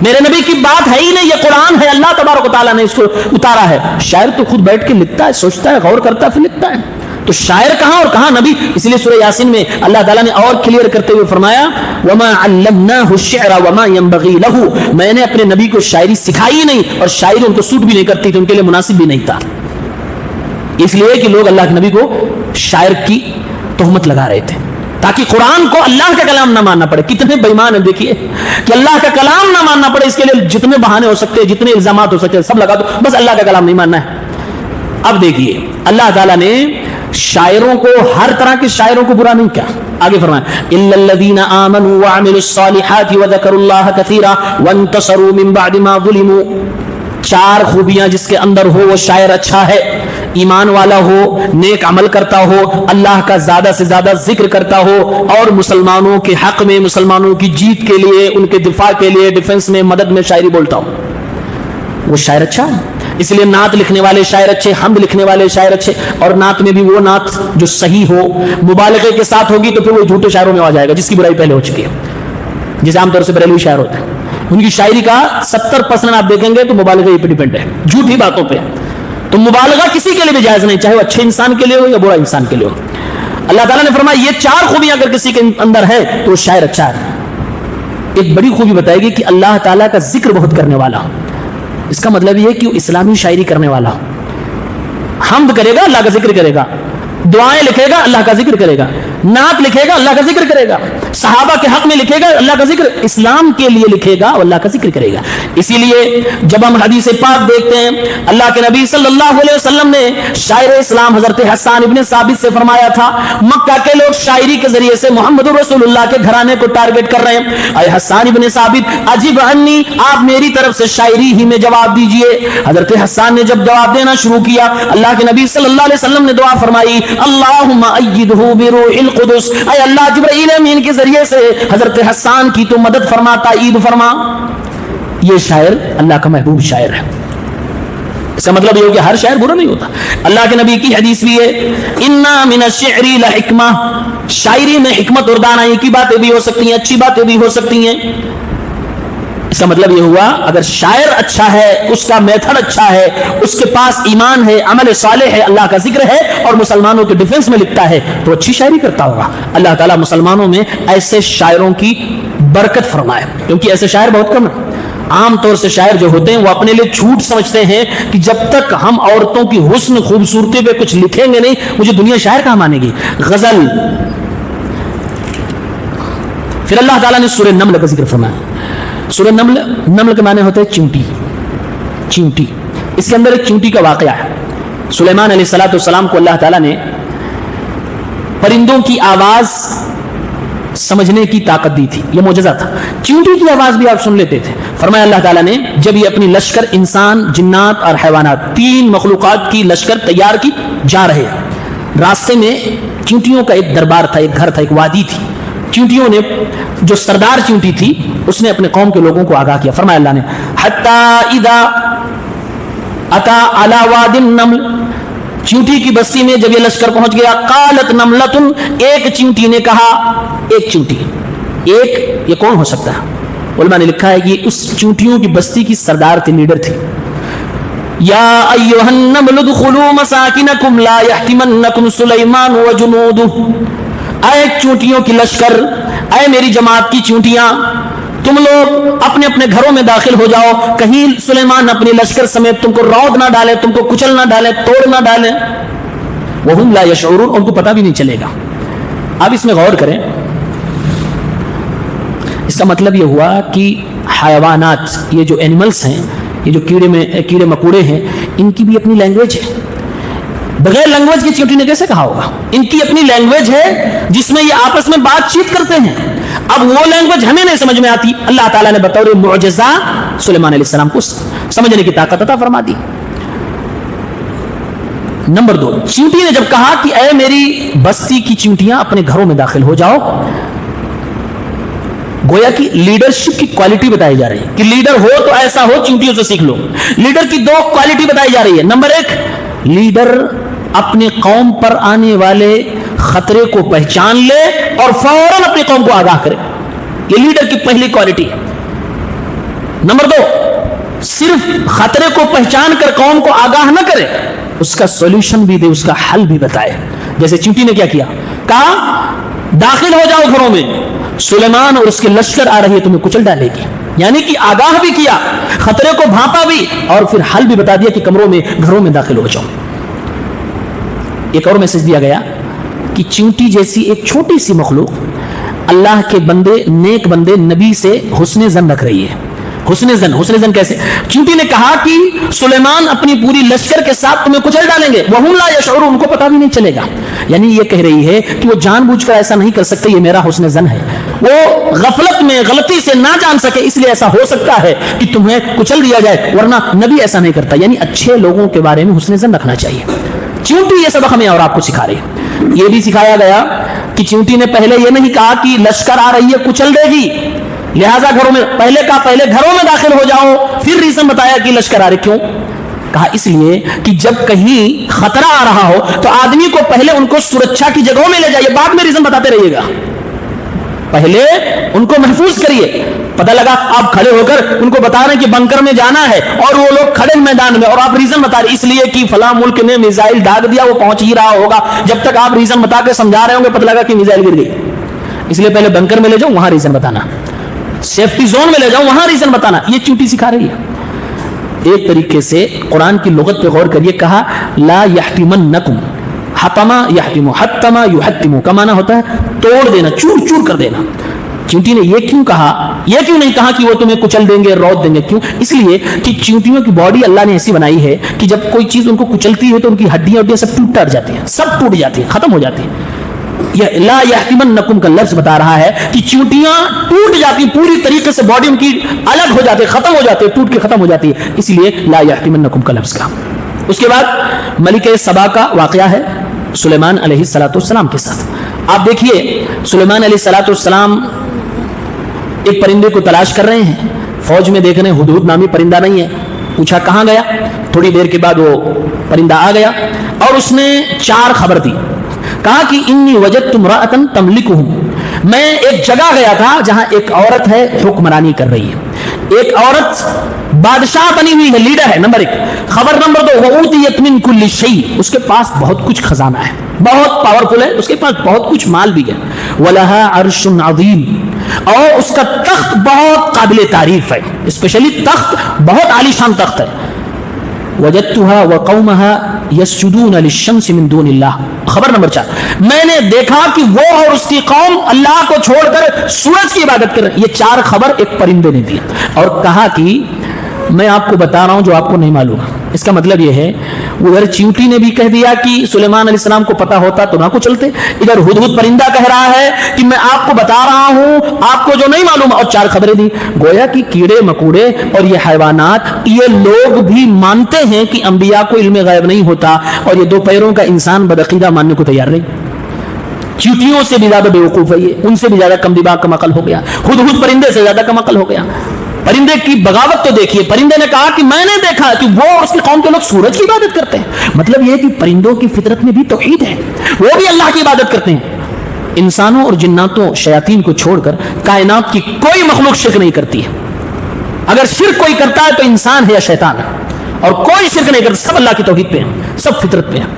میرے نبی کی بات ہے ہی نہیں, یہ قرآن ہے, اللہ تبارک و تعالیٰ نے اس کو اتارا ہے. شاعر تو خود بیٹھ کے لکھتا ہے, سوچتا ہے, غور کرتا ہے, پھر لکھتا ہے. تو شاعر کہاں اور کہاں نبی. اس لیے سورہ یاسین میں اللہ تعالیٰ نے اور کلیئر کرتے ہوئے فرمایا وَمَا عَلَّمْنَاهُ الشِّعْرَ وَمَا يَنبَغِي لَهُ, میں نے اپنے نبی کو شاعری سکھائی نہیں اور شاعری ان کو سوٹ بھی نہیں کرتی تھی, ان کے لیے مناسب بھی نہیں تھا. اس لیے کہ لوگ اللہ کے نبی کو شاعر کی تہمت لگا رہے تھے تاکہ قرآن کو اللہ کا کلام نہ ماننا پڑے. کتنے بے ایمان ہیں دیکھیے کہ اللہ کا کلام نہ ماننا پڑے, اس کے لیے جتنے بہانے ہو سکتے ہیں, جتنے الزامات ہو سکتے ہیں سب لگا دو, بس اللہ کا کلام نہیں ماننا ہے. اب دیکھیے اللہ تعالیٰ نے شاعروں کو, ہر طرح کے شاعروں کو برا نہیں کیا. آگے فرمایا الا الذين امنوا وعملوا الصالحات وذكروا الله كثيرا وانتصروا من بعد ما ظلموا. 4 خوبیاں جس کے اندر ہو وہ شاعر اچھا ہے, ایمان والا ہو, نیک عمل کرتا ہو, اللہ کا زیادہ سے زیادہ ذکر کرتا ہو, اور مسلمانوں کے حق میں, مسلمانوں کی جیت کے لیے, ان کے دفاع کے لیے, ڈیفنس میں, مدد میں شاعری بولتا ہو, وہ شاعر اچھا ہے. اس لیے نعت لکھنے والے شاعر اچھے, حمد لکھنے والے شاعر اچھے, اور نعت میں بھی وہ نعت جو صحیح ہو, مبالغے کے ساتھ ہوگی تو پھر وہ جھوٹے شاعروں میں آ جائے گا جس کی برائی پہلے ہو چکی ہے, جیسے عام طور سے بریلوی شاعر ہوتے ہیں. ان کی شاعری کا 70% آپ دیکھیں گے تو مبالغے پہ ڈیپینڈ ہے, جھوٹی باتوں پہ. تو مبالغہ کسی کے لیے بھی جائز نہیں, چاہے وہ اچھے انسان کے لیے ہو یا برا انسان کے لیے ہو. اللہ تعالیٰ نے فرمایا یہ 4 خوبیاں اگر کسی کے اندر ہے تو وہ شاعر اچھا ہے. ایک بڑی خوبی بتائے گی کہ اللہ تعالیٰ کا ذکر بہت کرنے والا. اس کا مطلب یہ ہے کہ وہ اسلامی شاعری کرنے والا, حمد کرے گا, اللہ کا ذکر کرے گا, دعائیں لکھے گا, اللہ کا ذکر کرے گا, نعت لکھے گا, اللہ کا ذکر کرے گا, صحابہ کے حق میں لکھے گا, اللہ کا ذکر, اسلام کے لیے لکھے گا, اللہ کا ذکر کرے گا. اسی لیے جب ہم حدیث پاک دیکھتے ہیں, اللہ کے نبی صلی اللہ علیہ وسلم نے شاعر اسلام حضرت حسان ابن ثابت سے فرمایا تھا, مکہ کے لوگ شاعری کے ذریعے سے محمد رسول اللہ کے گھرانے کو ٹارگٹ کر رہے ہیں. اے حسان ابن ثابت عجیب عنی, آپ میری طرف سے شاعری ہی میں جواب دیجئے. حضرت حسان نے جب جواب دینا شروع کیا, اللہ کے نبی صلی اللہ علیہ وسلم نے دعا فرمائی اللہم ایدہ بروح القدس, اے اللہ جبرائیل امین کے ذریعے سے حضرت حسان کی تو مدد فرما, تائید فرما. یہ شاعر اللہ کا محبوب شاعر ہے. اس کا مطلب یہ ہو کہ ہر شاعر برا نہیں ہوتا. اللہ کے نبی کی حدیث بھی ہے انا من الشعر لحکمہ, شاعری میں حکمت اور دانائی کی باتیں بھی ہو سکتی ہیں, اچھی باتیں بھی ہو سکتی ہیں. اس کا مطلب یہ ہوا اگر شاعر اچھا ہے, اس کا میتھڈ اچھا ہے, اس کے پاس ایمان ہے, عمل صالح ہے, اللہ کا ذکر ہے, اور مسلمانوں کے ڈیفنس میں لکھتا ہے, تو اچھی شاعری کرتا ہوگا. اللہ تعالیٰ مسلمانوں میں ایسے شاعروں کی برکت فرمائے, کیونکہ ایسے شاعر بہت کم ہیں. عام طور سے شاعر جو ہوتے ہیں وہ اپنے لیے جھوٹ سمجھتے ہیں کہ جب تک ہم عورتوں کی حسن خوبصورتی پہ کچھ لکھیں گے نہیں, مجھے دنیا شاعر کہاں مانے گی. غزل. پھر اللہ تعالیٰ نے سورہ نمل کا ذکر فرمایا. سورہ نمل, نمل کے معنی ہوتے ہیں چیونٹی, چیونٹی. اس کے اندر ایک چیونٹی کا واقعہ ہے. سلیمان علیہ السلام کو اللہ تعالیٰ نے پرندوں کی آواز سمجھنے کی طاقت دی تھی, یہ معجزہ تھا. چیونٹی کی آواز بھی آپ سن لیتے تھے. فرمایا اللہ تعالیٰ نے جب یہ اپنی لشکر انسان, جنات اور حیوانات, 3 مخلوقات کی لشکر تیار کی جا رہے, راستے میں چیونٹیوں کا ایک دربار تھا, ایک گھر تھا, ایک وادی تھی. چیونٹیوں نے, جو سردار چیونٹی تھی, اس نے اپنے قوم کے لوگوں کو آگاہ کیا. فرمایا اللہ نے حتی اذا اتا علی واد النمل, چیونٹی کی بستی میں جب یہ لشکر پہنچ گیا, قالت نملۃ, ایک چیونٹی نے کہا, ایک چیونٹی, ایک, یہ کون ہو سکتا ہے؟ علماء نے لکھا ہے کہ اس چیونٹیوں کی بستی کی سردار تھی, لیڈر تھی. یا ایھا النمل ادخلوا مساکنکم لا یحطمنکم سلیمان وجنودہ, اے چیونٹیوں کی لشکر, اے میری جماعت کی چیونٹیاں, تم لوگ اپنے اپنے گھروں میں داخل ہو جاؤ, کہیں سلیمان اپنی لشکر سمیت تم کو رود نہ ڈالے, تم کو کچل نہ ڈالے, توڑ نہ ڈالے. وہم لا یشعرون, ان کو پتہ بھی نہیں چلے گا. اب اس میں غور کریں, اس کا مطلب یہ ہوا کہ حیوانات, یہ جو اینیملز ہیں, یہ جو کیڑے مکوڑے ہیں, ان کی بھی اپنی لینگویج ہے. بغیر لینگویج کی چیونٹی نے کیسے کہا ہوگا؟ ان کی اپنی لینگویج ہے جس میں یہ آپس میں بات چیت کرتے ہیں. اب وہ لینگویج ہمیں نہیں سمجھ میں آتی, اللہ تعالیٰ نے بطور معجزہ سلیمان علیہ السلام کو سمجھنے کی طاقت عطا فرما دی. نمبر 2, چیونٹی نے جب کہا کہ اے میری بستی کی چیونٹیاں اپنے گھروں میں داخل ہو جاؤ, گویا کہ لیڈرشپ کی کوالٹی بتائی جا رہی ہے کہ لیڈر ہو تو ایسا ہو, چیونٹیوں سے سیکھ لو. لیڈر کی 2 کوالٹی بتائی جا رہی ہے. نمبر 1, لیڈر اپنے قوم پر آنے والے خطرے کو پہچان لے اور فوراً اپنی قوم کو آگاہ کرے, یہ لیڈر کی پہلی کوالٹی ہے. نمبر 2, صرف خطرے کو پہچان کر قوم کو آگاہ نہ کرے, اس کا سولوشن بھی دے, اس کا حل بھی بتائے. جیسے چیونٹی نے کیا کیا، کہا داخل ہو جاؤ گھروں میں، سلیمان اور اس کے لشکر آ رہی ہے تمہیں کچل ڈالے گی، یعنی کہ آگاہ بھی کیا، خطرے کو بھانپا بھی، اور پھر حل بھی بتا دیا کہ کمروں میں گھروں میں داخل ہو جاؤ۔ ایک اور میسج دیا گیا کہ چیونٹی جیسی ایک چھوٹی سی مخلوق اللہ کے بندے، نیک بندے، نبی سے حسن ظن رکھ رہی ہے۔ حسن ظن کیسے؟ چیونٹی نے کہا کہ سلیمان اپنی پوری لشکر کے ساتھ تمہیں کچل ڈالیں گے، وَهُمْ لَا يَشْعُرُونَ، ان کو پتہ بھی نہیں چلے گا، یعنی یہ کہہ رہی ہے کہ وہ جان بوجھ کر ایسا نہیں کر سکتے، یہ میرا حسن ظن ہے، وہ غفلت میں غلطی سے نہ جان سکے اس لیے ایسا ہو سکتا ہے کہ تمہیں کچل دیا جائے، ورنہ نبی ایسا نہیں کرتا۔ یعنی اچھے لوگوں کے بارے میں حسن ظن رکھنا چاہیے۔ چیونٹی یہ سبق ہمیں اور آپ کو سکھا رہی ہے۔ یہ بھی سکھایا گیا کہ چیونٹی نے پہلے یہ نہیں کہا کہ لشکر آ رہی ہے کچل دے گی، لہذا گھروں میں، پہلے کہا پہلے گھروں میں داخل ہو جاؤ، پھر ریزن بتایا کہ لشکر آ رہے۔ کیوں کہا؟ اس لیے کہ جب کہیں خطرہ آ رہا ہو تو آدمی کو پہلے ان کو سرکشا کی جگہوں میں لے جائیے، بعد میں ریزن بتاتے رہیے گا، پہلے ان کو محفوظ کریے۔ پتہ لگا آپ کھڑے ہو کر ان کو بتا رہے ہیں کہ بنکر میں جانا ہے اور وہ لوگ کھڑے میدان میں، اور آپ ریزن بتا رہے اس لیے کہ فلاں ملک نے میزائل داغ دیا، وہ پہنچ ہی رہا ہوگا، جب تک آپ ریزن بتا کے سمجھا رہے ہوں گے پتہ لگا کہ میزائل گر گئی، اس لیے پہلے بنکر میں لے جاؤ، وہاں ریزن بتانا، سیفٹی زون میں لے جاؤ، وہاں ریزن بتانا۔ یہ چیونٹی سکھا رہی ہے۔ ایک طریقے سے قرآن کی لغت پہ غور کریے، کہا لا یحتمنکم، حتما یحتمو، حتما یحتمو کا معنی ہوتا ہے توڑ دینا، چور چور کر دینا۔ چیونٹی نے یہ کیوں کہا؟ یہ کیوں نہیں کہا کہ وہ تمہیں کچل دیں گے، روت دیں گے؟ کیوں؟ اس لیے کہ چیونٹیوں کی باڈی اللہ نے ایسی بنائی ہے کہ جب کوئی چیز ان کو کچلتی ہے تو ان کی ہڈیاں سب ٹوٹ جاتی ہیں، سب ٹوٹ جاتی ہیں، ختم ہو جاتی ہیں۔ یہ لا یحتمنکم کا لفظ بتا رہا ہے کہ چیونٹیاں ٹوٹ جاتی، پوری طریقے سے باڈی ان کی الگ ہو جاتی ہے، ختم ہو جاتی ہے، ٹوٹ کے ختم ہو جاتی ہے، اس لیے لا یحتمنکم کا لفظ کہا۔ اس کے بعد ملک سبا کا واقعہ ہے سلیمان علیہ السلام کے ساتھ۔ آپ دیکھیے سلیمان علیہ السلام ایک پرندے کو تلاش کر رہے ہیں، فوج میں دیکھ رہے ہیں ہدہد نامی پرندہ نہیں ہے، پوچھا کہاں گیا، تھوڑی دیر کے بعد وہ پرندہ آ گیا اور اس نے 4 خبر دی، کہا کہ انی وجدت امرأۃ تملکہم، میں ایک جگہ گیا تھا جہاں ایک عورت ہے حکمرانی کر رہی ہے، ایک عورت بادشاہ بنی ہوئی ہے، لیڈر ہے، نمبر 1۔ خبر نمبر 2، وَأُوتِیَتْ مِن كُلِّ شَيْءٍ، اس کے پاس بہت کچھ خزانہ ہے، بہت پاورفل ہے، اس کے پاس بہت کچھ مال بھی ہے، وَلَهَا عَرْشٌ عَظِيمٌ، اور اس کا تخت بہت قابل تعریف ہے، اسپیشلی تخت بہت عالی شان تخت ہے۔ وَجَدْتُهَا وَقَوْمَهَا يَسْجُدُونَ لِلشَّمْسِ مِن دُونِ اللَّهِ، خبر نمبر 4، میں نے دیکھا کہ وہ اور اس کی قوم اللہ کو چھوڑ کر سورج کی عبادت کر رہے۔ یہ 4 خبر ایک پرندے نے دی اور کہا کہ میں آپ کو بتا رہا ہوں جو آپ کو نہیں معلوم۔ اس کا مطلب یہ ہے ادھر چیونٹی نے بھی کہہ دیا کہ سلیمان علیہ السلام کو پتا ہوتا تو نہ کو چلتے، ادھر ہدہد پرندہ کہہ رہا ہے کہ میں آپ کو بتا رہا ہوں آپ کو جو نہیں معلوم، اور 4 خبریں دی۔ گویا کہ کیڑے مکوڑے اور یہ حیوانات، یہ لوگ بھی مانتے ہیں کہ انبیاء کو علم غیب نہیں ہوتا، اور یہ 2 پیروں کا انسان بدعقیدہ ماننے کو تیار نہیں۔ چیونٹیوں سے بھی زیادہ بیوقوف ہے یہ، ان سے بھی زیادہ کم دماغ کم عقل ہو گیا، ہدہد پرندے سے زیادہ کم عقل ہو گیا۔ پرندے کی بغاوت تو دیکھیے، پرندے نے کہا کہ میں نے دیکھا کہ وہ اور اس کی قوم کے لوگ سورج کی عبادت کرتے ہیں، مطلب یہ ہے کہ پرندوں کی فطرت میں بھی توحید ہے، وہ بھی اللہ کی عبادت کرتے ہیں۔ انسانوں اور جناتوں شیاطین کو چھوڑ کر کائنات کی کوئی مخلوق شرک نہیں کرتی ہے، اگر شرک کوئی کرتا ہے تو انسان ہے یا شیطان ہے، اور کوئی شرک نہیں کرتا، سب اللہ کی توحید پہ ہیں، سب فطرت پہ ہیں۔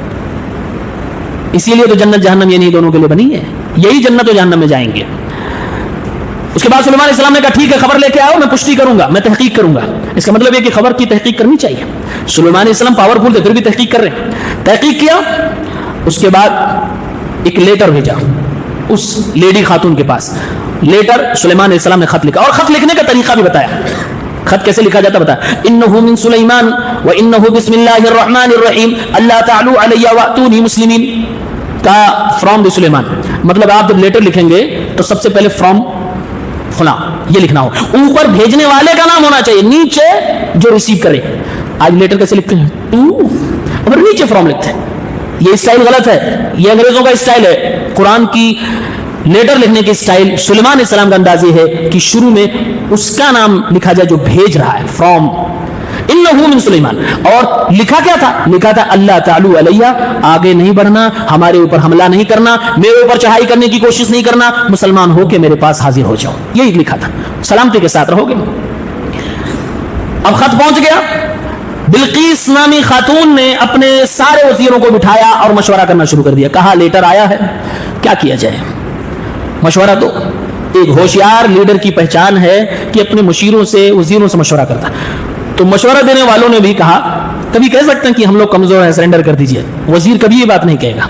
اسی لیے تو جنت جہنم یہ نہیں دونوں کے لیے بنی ہے، یہی جنت و جہنم میں جائیں گے۔ اس کے بعد سلیمان علیہ السلام نے کہا ٹھیک ہے خبر لے کے آؤ، میں پشتی کروں گا، میں تحقیق کروں گا۔ اس کا مطلب یہ کہ خبر کی تحقیق کرنی چاہیے۔ سلیمان علیہ السلام پاورفل تھے پھر بھی تحقیق کر رہے ہیں، تحقیق کیا، اس کے بعد ایک لیٹر بھیجا اس لیڈی خاتون کے پاس، لیٹر سلیمان علیہ السلام نے خط لکھا، اور خط لکھنے کا طریقہ بھی بتایا، خط کیسے لکھا جاتا بتایا، انہ من سلیمان وانہ بسم اللہ الرحمن الرحیم اللہ تعالی علی واتونی مسلمین، کا فرام دی سلیمان، مطلب آپ جب لیٹر لکھیں گے تو سب سے پہلے فرام فلاں یہ لکھنا ہو، اوپر بھیجنے والے کا نام ہونا چاہیے، نیچے جو ریسیو کرے۔ آج لیٹر کیسے لکھتے ہیں، ٹو، اور نیچے فرام لکھتے ہیں، یہ اسٹائل غلط ہے، یہ انگریزوں کا اسٹائل ہے۔ قرآن کی لیٹر لکھنے کی اسٹائل سلیمان علیہ السلام کا انداز یہ ہے کہ شروع میں اس کا نام لکھا جائے جو بھیج رہا ہے، فرام، انہو من سلیمان، اور لکھا کیا تھا، لکھا تھا اللہ تعالی علیہ، آگے نہیں بڑھنا، ہمارے اوپر حملہ نہیں کرنا، میرے اوپر چڑھائی کرنے کی کوشش نہیں کرنا، مسلمان ہو کے میرے پاس حاضر ہو جاؤ، یہی لکھا تھا، سلامتی کے ساتھ رہو گے۔ اب خط پہنچ گیا، بلقیس نامی خاتون نے اپنے سارے وزیروں کو بٹھایا اور مشورہ کرنا شروع کر دیا. کہا لیٹر آیا ہے, کیا کیا جائے, مشورہ دو. ایک ہوشیار لیڈر کی پہچان ہے کہ اپنے مشیروں سے, وزیروں سے مشورہ کرتا. تو مشورہ دینے والوں نے بھی کہا, کبھی کہہ سکتے ہیں کہ ہم لوگ کمزور ہیں, سرنڈر کر دیجئے. وزیر کبھی یہ بات نہیں کہے گا.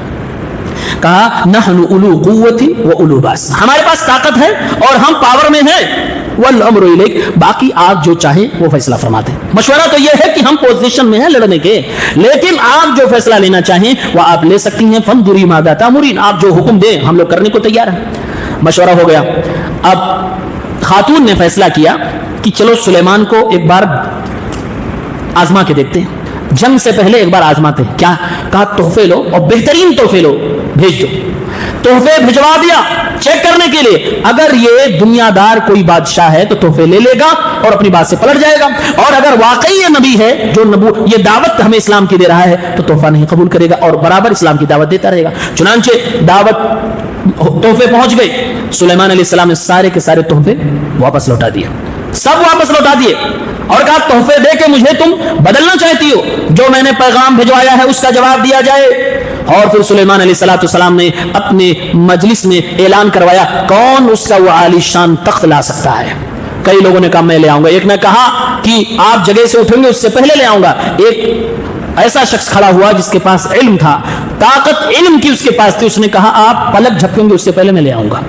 کہا نحن اولو قوت و اولو باس, ہمارے پاس طاقت ہے اور ہم پاور میں ہیں. والامر الیک, باقی آپ جو چاہیں وہ فیصلہ فرماتے ہیں. مشورہ تو یہ ہے کہ ہم پوزیشن میں ہیں لڑنے کے, لیکن آپ جو فیصلہ لینا چاہیں وہ آپ لے سکتی ہیں. فانظری ماذا تأمرین, آپ جو حکم دیں ہم لوگ کرنے کو تیار ہیں. مشورہ ہو گیا. اب خاتون نے فیصلہ کیا کہ چلو سلیمان کو ایک بار آزما کے دیکھتے ہیں, جنگ سے پہلے ایک بار آزماتے ہیں. کیا کہا, تحفے لو اور بہترین تحفے لو, بھیج دو. تحفے بھجوا دیا چیک کرنے کے لیے. اگر یہ دنیا دار کوئی بادشاہ ہے تو تحفے لے لے گا اور اپنی بات سے پلٹ جائے گا, اور اگر واقعی یہ نبی ہے جو یہ دعوت ہمیں اسلام کی دے رہا ہے تو تحفہ نہیں قبول کرے گا اور برابر اسلام کی دعوت دیتا رہے گا. چنانچہ دعوت, تحفے پہنچ گئے. سلیمان علیہ السلام نے سارے کے سارے تحفے واپس لوٹا دیے, سب واپس لوٹا دیے اور کہا تحفے دے کے مجھے تم بدلنا چاہتی ہو, جو میں نے پیغام بھجوایا ہے اس کا جواب دیا جائے. اور پھر سلیمان علیہ السلام نے اپنے مجلس میں اعلان کروایا کون اس کا وہ عالی شان تخت لا سکتا ہے. کئی لوگوں نے کہا میں لے آؤں گا. ایک نے کہا کہ آپ جگہ سے اٹھیں گے اس سے پہلے لے آؤں گا. ایک ایسا شخص کھڑا ہوا جس کے پاس علم تھا, طاقت علم کی اس کے پاس تھی. اس نے کہا آپ پلک جھپکیں گے اس سے پہلے میں لے آؤں گا,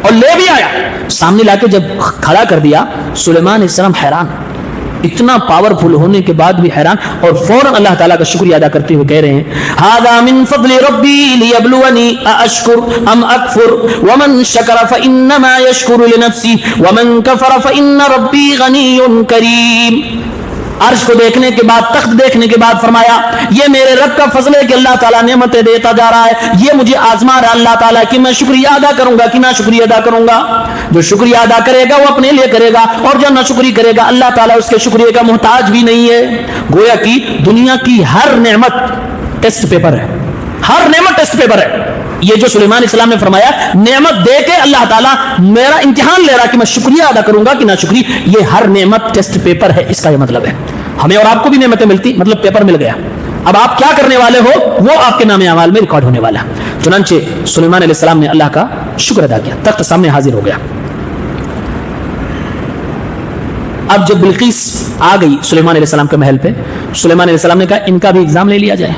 اور لے بھی آیا. سامنے لا کے جب کھڑا کر دیا, سلیمان علیہ السلام حیران, اتنا پاورفل ہونے کے بعد بھی حیران, اور فوراً اللہ تعالیٰ کا شکریہ ادا کرتے ہوئے کہہ رہے ہیں ھذا من فضل ربی لیبلونی ااشکر ام اکفر ومن شکر فانما یشکر لنفسہ ومن کفر فان ربی غنی کریم. عرش کو دیکھنے کے بعد, تخت دیکھنے کے بعد فرمایا یہ میرے رب کا فضل ہے کہ اللہ تعالیٰ نعمتیں دیتا جا رہا ہے, یہ مجھے آزما رہا اللہ تعالیٰ کہ میں شکریہ ادا کروں گا کہ نہ شکریہ ادا کروں گا. جو شکریہ ادا کرے گا وہ اپنے لیے کرے گا, اور جو نہ شکری کرے گا اللہ تعالیٰ اس کے شکریہ کا محتاج بھی نہیں ہے. گویا کہ دنیا کی ہر نعمت ٹیسٹ پیپر ہے, ہر نعمت ٹیسٹ پیپر ہے. یہ جو سلیمان علیہ السلام نے فرمایا نعمت دے کے اللہ تعالیٰ میرا امتحان لے رہا کہ میں شکریہ ادا کروں گا کہ نہ شکری, یہ ہر نعمت ٹیسٹ پیپر ہے. اس کا یہ مطلب ہے ہمیں اور آپ کو بھی نعمتیں ملتی, مطلب پیپر مل گیا. اب آپ کیا کرنے والے ہو وہ آپ کے نام اعمال میں ریکارڈ ہونے والا. چنانچہ سلیمان علیہ السلام نے اللہ کا شکر ادا کیا, تخت سامنے حاضر ہو گیا. اب جب بلقیس آ گئی سلیمان علیہ السلام کے محل پہ, سلیمان علیہ السلام نے کہا ان کا بھی ایگزام لے لیا جائے.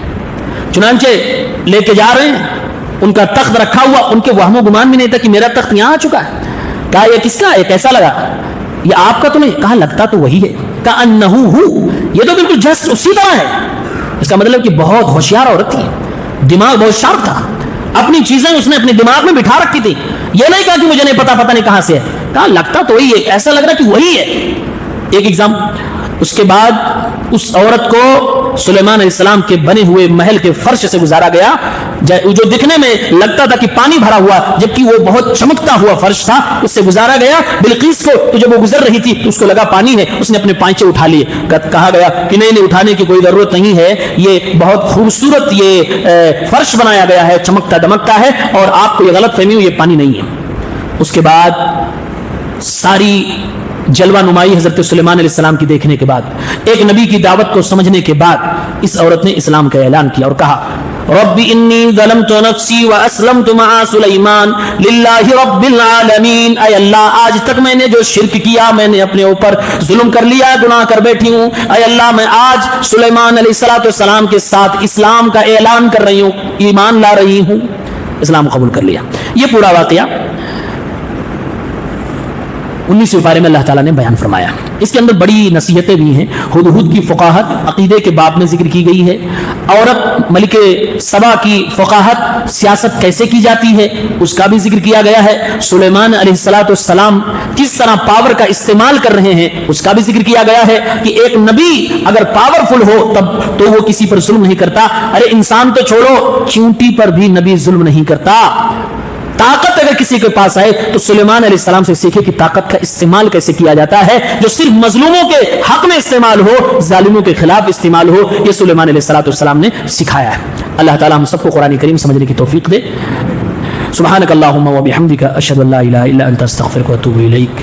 چنانچہ لے کے جا رہے ہیں, ان کا تخت رکھا ہوا, ان کے وہم و گمان بھی نہیں تھا کہ میرا تخت یہاں آ چکا ہے. کہا یہ کس کا ہے, کیسا لگا, یہ آپ کا تو نہیں. کہا لگتا تو وہی ہے. کہا انہو ہو, یہ تو بالکل جسٹ اسی طرح ہے. اس کا مطلب کہ بہت ہوشیار عورت تھی, دماغ بہت شارپ تھا, اپنی چیزیں اس نے اپنے دماغ میں بٹھا رکھی تھی. یہ نہیں کہا کہ مجھے نہیں پتا نہیں کہاں سے ہے. کہا لگتا تو وہی ہے, ایسا لگ رہا کہ وہی ہے. ایک ایگزام. اس کے بعد اس عورت کو سلیمان علیہ السلام کے بنے ہوئے محل کے فرش سے گزارا گیا, جو دکھنے میں لگتا تھا کہ پانی بھرا ہوا جبکہ وہ بہت چمکتا ہوا فرش تھا, اس سے گزارا گیا. بلقیس کو تو جب وہ گزر رہی تھی تو اس کو لگا پانی ہے, اس نے اپنے پائچے اٹھا لیے. کہا گیا کہ نہیں اٹھانے کی کوئی ضرورت نہیں ہے, یہ بہت خوبصورت یہ فرش بنایا گیا ہے, چمکتا دمکتا ہے, اور آپ کو یہ غلط فہمی ہوئی, یہ پانی نہیں ہے. اس کے بعد ساری جلوہ نمائی حضرت سلیمان علیہ السلام کی دیکھنے کے بعد, ایک نبی کی دعوت کو سمجھنے کے بعد اس عورت نے اسلام کا اعلان کیا اور کہا رب انی ظلمت نفسی واسلمت مع سلیمان للہ رب العالمین. اے اللہ آج تک میں نے جو شرک کیا, میں نے اپنے اوپر ظلم کر لیا, گناہ کر بیٹھی ہوں. اے اللہ میں آج سلیمان علیہ السلام کے ساتھ اسلام کا اعلان کر رہی ہوں, ایمان لا رہی ہوں, اسلام قبول کر لیا. یہ پورا واقعہ 19ویں پارے میں اللہ تعالیٰ نے بیان فرمایا. اس کے اندر بڑی نصیحتیں بھی ہیں. ہدہد کی فقاہت عقیدے کے باب میں ذکر کی گئی ہے. عورت ملک سبا کی فقاہت, سیاست کیسے کی جاتی ہے اس کا بھی ذکر کیا گیا ہے. سلیمان علیہ السلام کس طرح پاور کا استعمال کر رہے ہیں اس کا بھی ذکر کیا گیا ہے کہ ایک نبی اگر پاورفل ہو تب تو وہ کسی پر ظلم نہیں کرتا. ارے انسان تو چھوڑو, چونٹی پر بھی نبی ظلم نہیں کرتا. طاقت اگر کسی کے پاس آئے تو سلیمان علیہ السلام سے سیکھے کہ طاقت کا استعمال کیسے کیا جاتا ہے, جو صرف مظلوموں کے حق میں استعمال ہو, ظالموں کے خلاف استعمال ہو. یہ سلیمان علیہ السلام نے سکھایا ہے. اللہ تعالی ہم سب کو قرآن کریم سمجھنے کی توفیق دے. سبحانک اللہم و بحمدک اشہد ان لا الہ الا انت استغفرک و اتوب الیک.